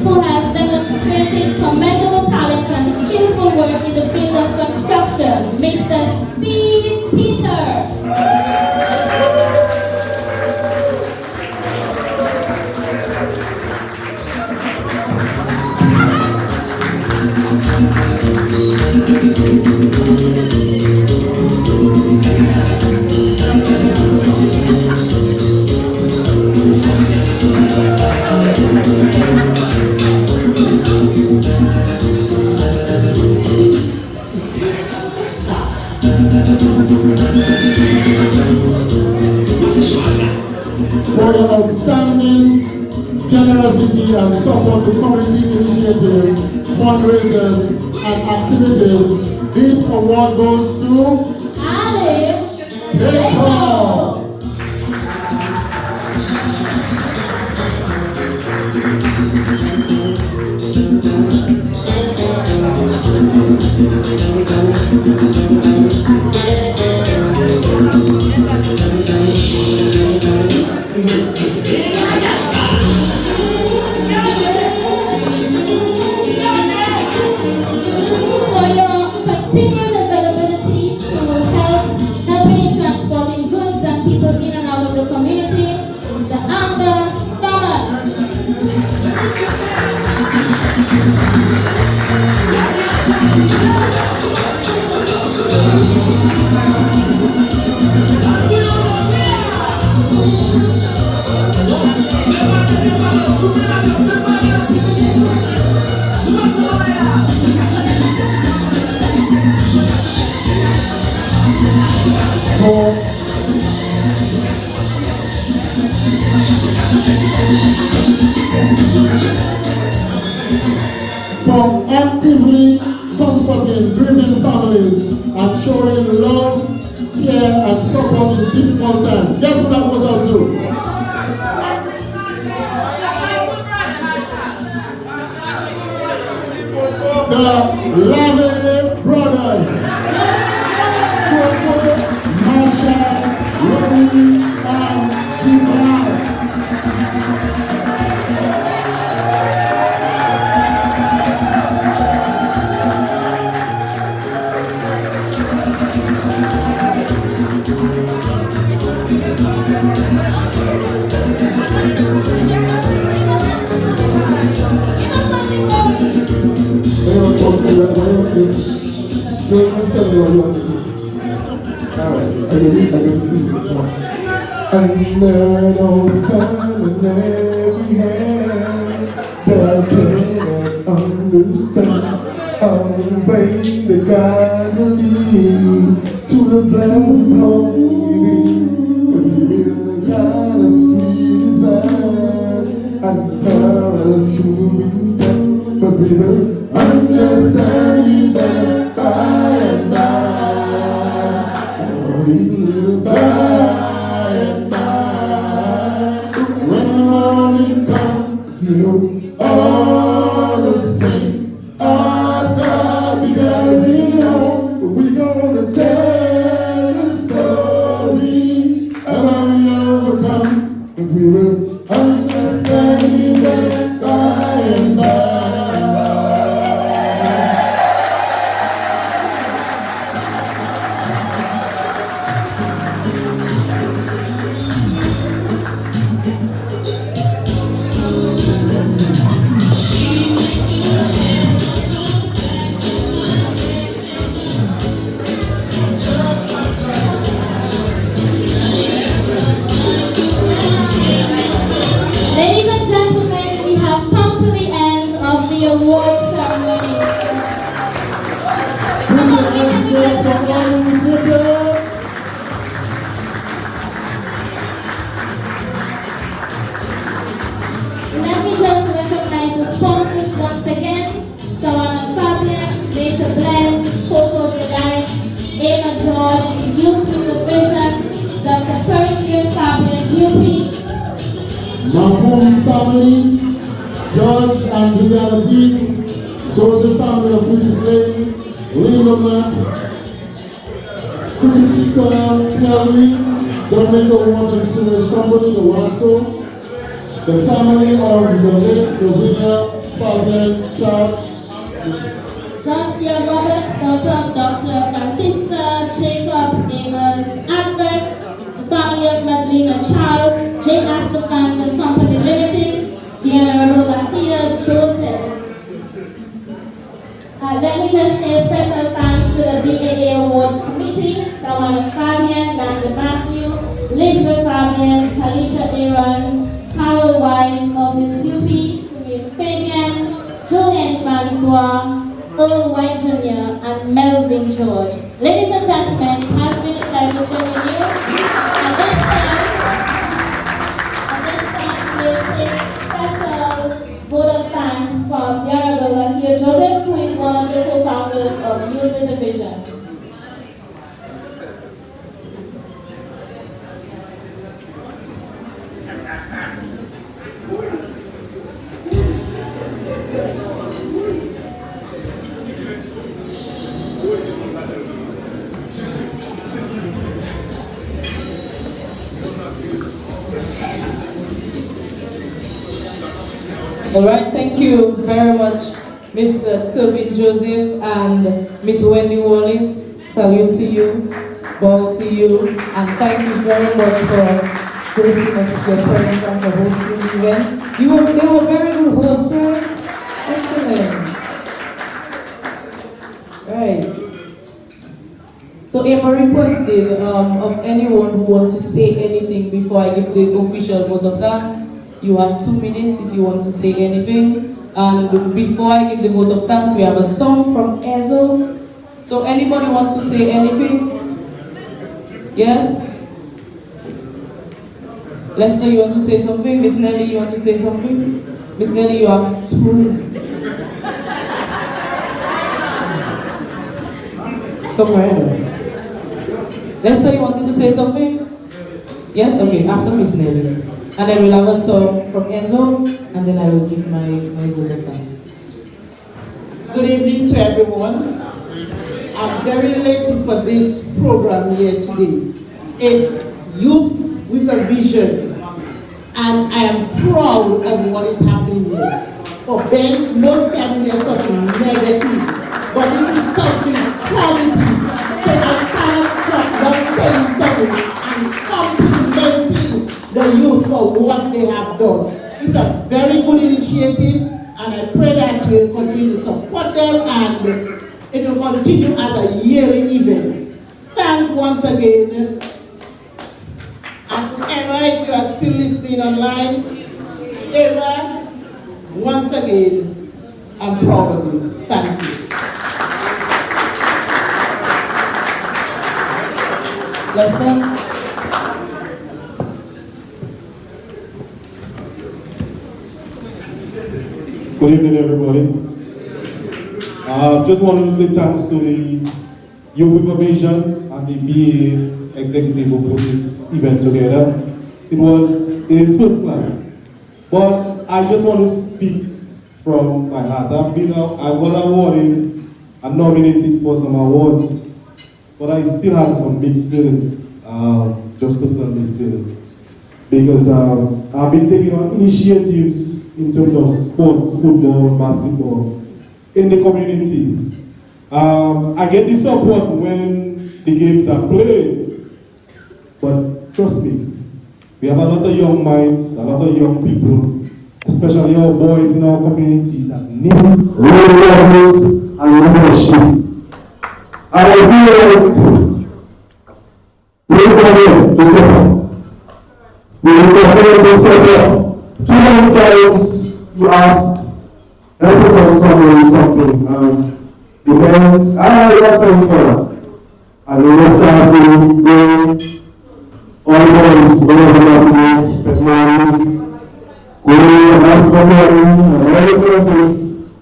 Who has demonstrated commendable talent and skillful work in the field of construction, Mr. Steve Peter. For your outstanding generosity and support to community initiatives, fundraisers, and activities, this award goes to Alice Jacob. For actively comforting grieving families and showing love, care, and support in difficult times. Guess what that goes out to? The Lavelle Brothers. Marshall, Rory, and Jimmy. tell me what you want me to sing. Alright, I can sing. Come on. Under those time and every hand that I cannot understand, I'm praying that God will lead to the blessing of living. Living the kind of sweet desire and tell us to be done. But people understand that by and by, oh, little by and by, when the morning comes, you know, all the saints of God, we gotta be on. We gonna tell the story of how we overcome. If we will understand that by and by. Ladies and gentlemen, we have come to the end of the awards ceremony. Put your hands together for all the recipients. Let me just recognize the sponsors once again. Sawana Fabian, Nature Blends, Coco Delights, Ava George, Youth Supervision, Dr. Perry Fabian Dupi, Mahmoud family, George and Juliana Deeks, Joseph family of British Lane, Lena Max, Krista Perry, Jamaica Water and Sewage Company, the WASO, the family of the late Slovenia, Fabian Charles, Justia Roberts, daughter of Dr. Francisca Jacob Amos Adverts, the family of Madeleine Charles, J. Astor Fans and Company Limited, the Honorable Bahia Joseph. Let me just say special thanks to the BAA Awards Committee, Sawana Fabian, Daniel Matthew, Elizabeth Fabian, Kalisha Aaron, Carol White, Robin Dupi, Camille Fabian, Julian Francois, Earl White Jr., and Melvin George. Ladies and gentlemen, it has been a pleasure serving you. At this time, we'll take special vote of thanks from the Honorable Bahia Joseph, who is one of the co-founders of Youth with a Vision. All right, thank you very much, Mr. Kelvin Joseph and Miss Wendy Wallace. Salute to you, bow to you, and thank you very much for gracing us with your presence and for hosting the event. They were very good hosts, right? Excellent. Right. So Emma requested of anyone who wants to say anything before I give the official vote of thanks. You have 2 minutes if you want to say anything. And before I give the vote of thanks, we have a song from Ezo. So anybody wants to say anything? Yes? Lester, you want to say something? Miss Nelly, you want to say something? Miss Nelly, you have 2 minutes. Come right on. Lester, you wanted to say something? Yes? Okay, after Miss Nelly. And then we'll have a song from Enzo, and then I will give my vote of thanks. Good evening to everyone. I'm very elated for this program here today. A youth with a vision, and I am proud of what is happening here. For Bense, most times we are something negative, but this is something positive. So I cannot stop not saying something and complimenting the youth for what they have done. It's a very good initiative, and I pray that you will continue to support them and It will continue as a yearly event. Thanks once again. And to Emma, if you are still listening online, Emma, once again, I'm proud of you. Thank you. Lester? Good evening, everybody. Just wanted to say thanks to the Youth with a Vision and the BA executive who put this event together. It is first class. But I just want to speak from my heart. I got awarded and nominated for some awards, but I still had some mixed feelings, just personal mixed feelings. Because I've been taking on initiatives in terms of sports, football, basketball, in the community. I get the support when the games are played, but trust me, we have a lot of young minds, a lot of young people, especially our boys in our community that need role models and leadership. And I feel like we're going to step up. We're going to step up. Too many times you ask, represent something, the men, I got time for that. And the rest are saying, all the boys, whatever they have to do, spend money, go and ask for money, and all this other things.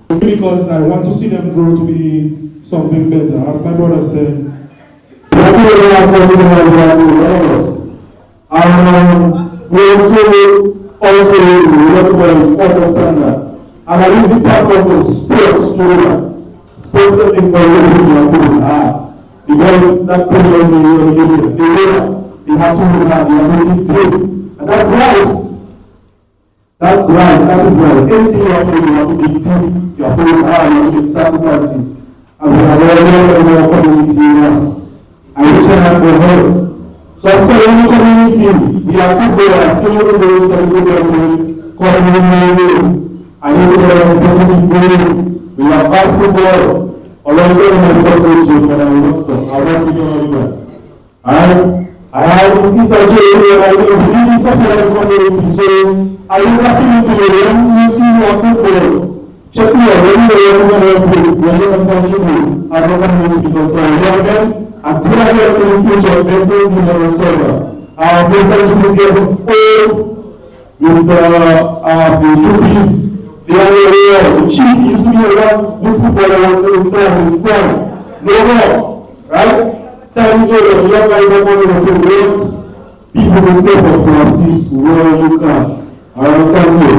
Because I want to see them grow to be something better. As my brother said, we are doing our first thing all of us. We want to also recognize understand that. And I use the platform of sports to do that. Sports setting for everything because that person is the winner. You have to do that, you have to be true. And that's life. That's right, that is right. Anything you have to do, you have to be true. You have to work hard, you have to make sacrifices. And we have all our community in us. I wish I had more help. So I'm telling the community, we have footballers, still looking to do some football team, community. I need to get an executive game. We have basketball. Although I'm telling myself, but I will not stop. I won't be doing all that. Alright? I have this inside joke and I know we need something like the community. So I was happy to you when you see your football. Check me out, when you're going to help you, when you're going to contribute as a community because so young men, and do not get in the future, Bense is the level server. Our president is here from Mr. The Dupis, the other the chief used to be around good footballer once in his time, he's gone. No more, right? Time is over, the young guys are coming up to work. People will step up to assist where you can. Alright, thank you.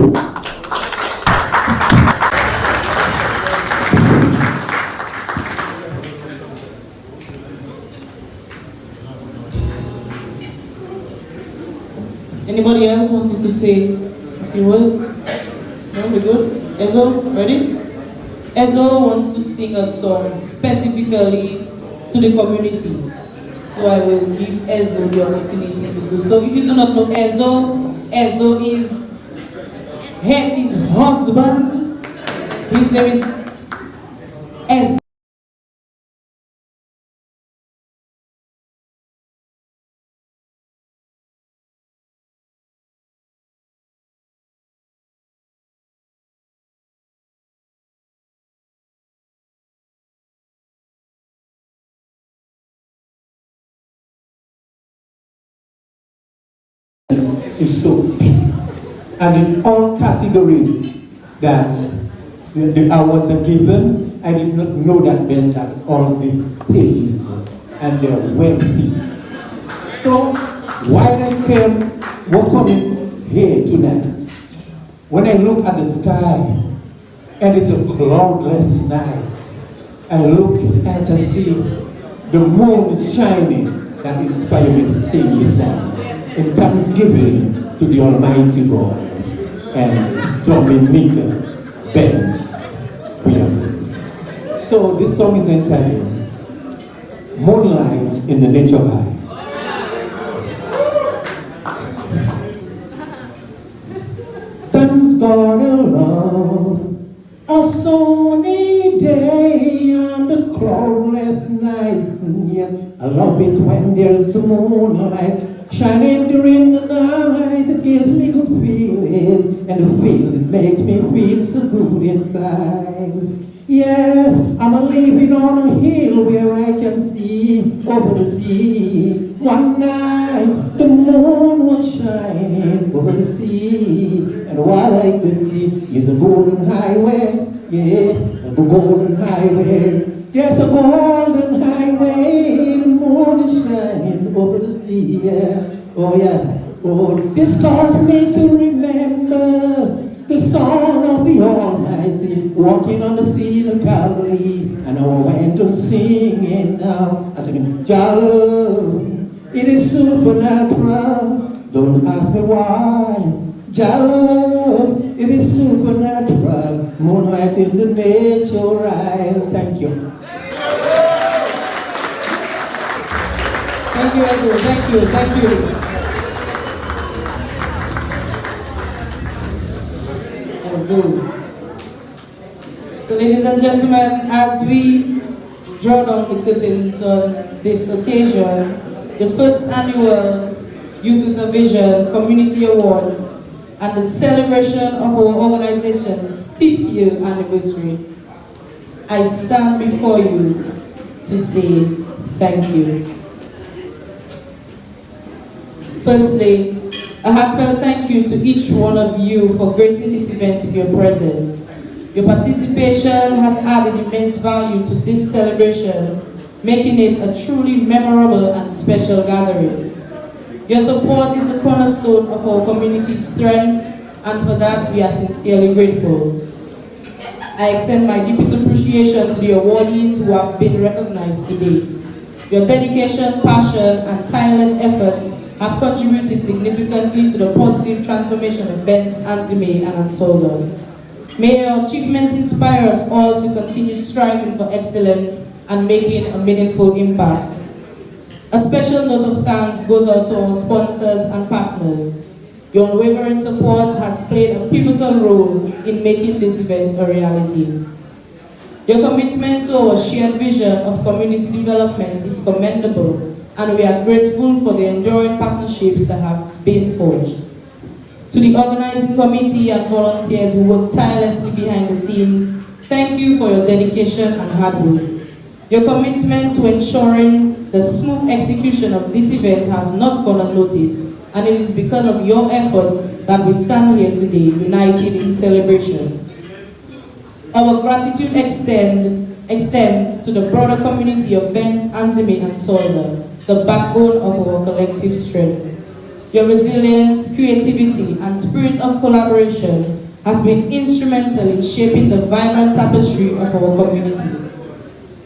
Anybody else wanted to say a few words? No, we good? Ezo, ready? Ezo wants to sing a song specifically to the community. So I will give Ezo the opportunity to do so. If you do not know Ezo, Ezo is Hetty's husband. His name is Ezo. Is so big. And in all categories that the awards are given, I did not know that Bense had all these stages and they're well fit. So while I was coming here tonight, when I look at the sky and it's a cloudless night, I look and I see the moon is shining. That inspired me to sing this song in thanksgiving to the Almighty God and Dominica Bense. So this song is entitled Moonlight in the Nature Eye. Thanks God alone, A sunny day and a cloudless night. Yeah, I love it when there's the moonlight shining during the night. It gives me good feeling, and the feeling makes me feel so good inside. Yes, I'm a living on a hill where I can see over the sea. One night the moon was shining over the sea, and what I could see is a golden highway. Yeah, the golden highway. Yes, a golden highway. The moon is shining over the sea. Yeah. Oh yeah. Oh, this caused me to remember the song of the Almighty, walking on the sea of Galilee, and I went to singing now. I sing, Jalo, it is supernatural. Don't ask me why. Jalo, it is supernatural. Moonlight in the nature, right? Thank you. Thank you, Ezra. Thank you. Thank you. So ladies and gentlemen, as we draw down the curtains on this occasion, the first annual Youth with a Vision Community Awards and the celebration of our organization's 5th year anniversary, I stand before you to say thank you. Firstly, a heartfelt thank you to each one of you for gracing this event with your presence. Your participation has added immense value to this celebration, making it a truly memorable and special gathering. Your support is the cornerstone of our community's strength, and for that we are sincerely grateful. I extend my deepest appreciation to the awardees who have been recognized today. Your dedication, passion, and tireless efforts have contributed significantly to the positive transformation of Bense, Anse, and Anse. May your achievements inspire us all to continue striving for excellence and making a meaningful impact. A special note of thanks goes out to our sponsors and partners. Your unwavering support has played a pivotal role in making this event a reality. Your commitment to our shared vision of community development is commendable, and we are grateful for the enduring partnerships that have been forged. To the organizing committee and volunteers who work tirelessly behind the scenes, thank you for your dedication and hard work. Your commitment to ensuring the smooth execution of this event has not gone unnoticed, and it is because of your efforts that we stand here today, united in celebration. Our gratitude extends to the broader community of Bense, Anse, and Solda, the backbone of our collective strength. Your resilience, creativity, and spirit of collaboration has been instrumental in shaping the vibrant tapestry of our community.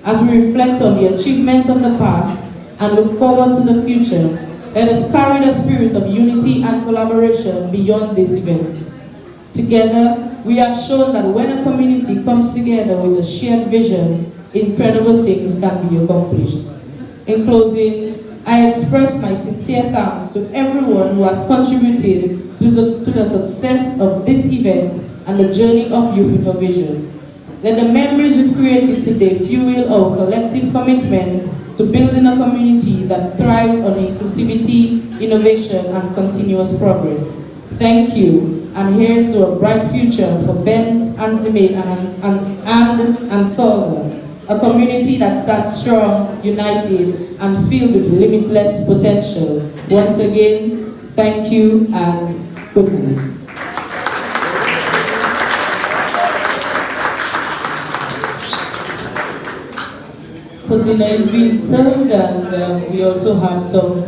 As we reflect on the achievements of the past and look forward to the future, let us carry the spirit of unity and collaboration beyond this event. Together, we have shown that when a community comes together with a shared vision, incredible things can be accomplished. In closing, I express my sincere thanks to everyone who has contributed to the success of this event and the journey of Youth with a Vision. Let the memories we've created today fuel our collective commitment to building a community that thrives on inclusivity, innovation, and continuous progress. Thank you, and here's to a bright future for Bense, Anse, and Solda, a community that stands strong, united, and filled with limitless potential. Once again, thank you and good night. So dinner is being served, and we also have some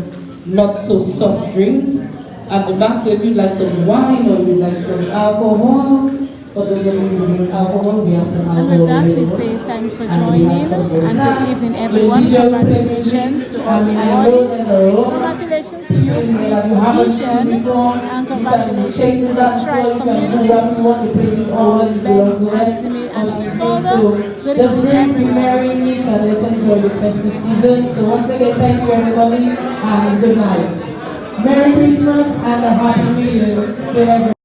not so soft drinks at the back. So if you'd like some wine or you'd like some alcohol, for those of you who drink alcohol, we have some alcohol. And with that, we say thanks for joining, and good evening, everyone. Congratulations to all the awardees. Congratulations to you for the vision, and congratulations to the tribe community of Bense, Anse, and Solda. Good evening, everyone. And let's enjoy the festive season. So once again, thank you everybody, and good night. Merry Christmas and a Happy New Year to everyone.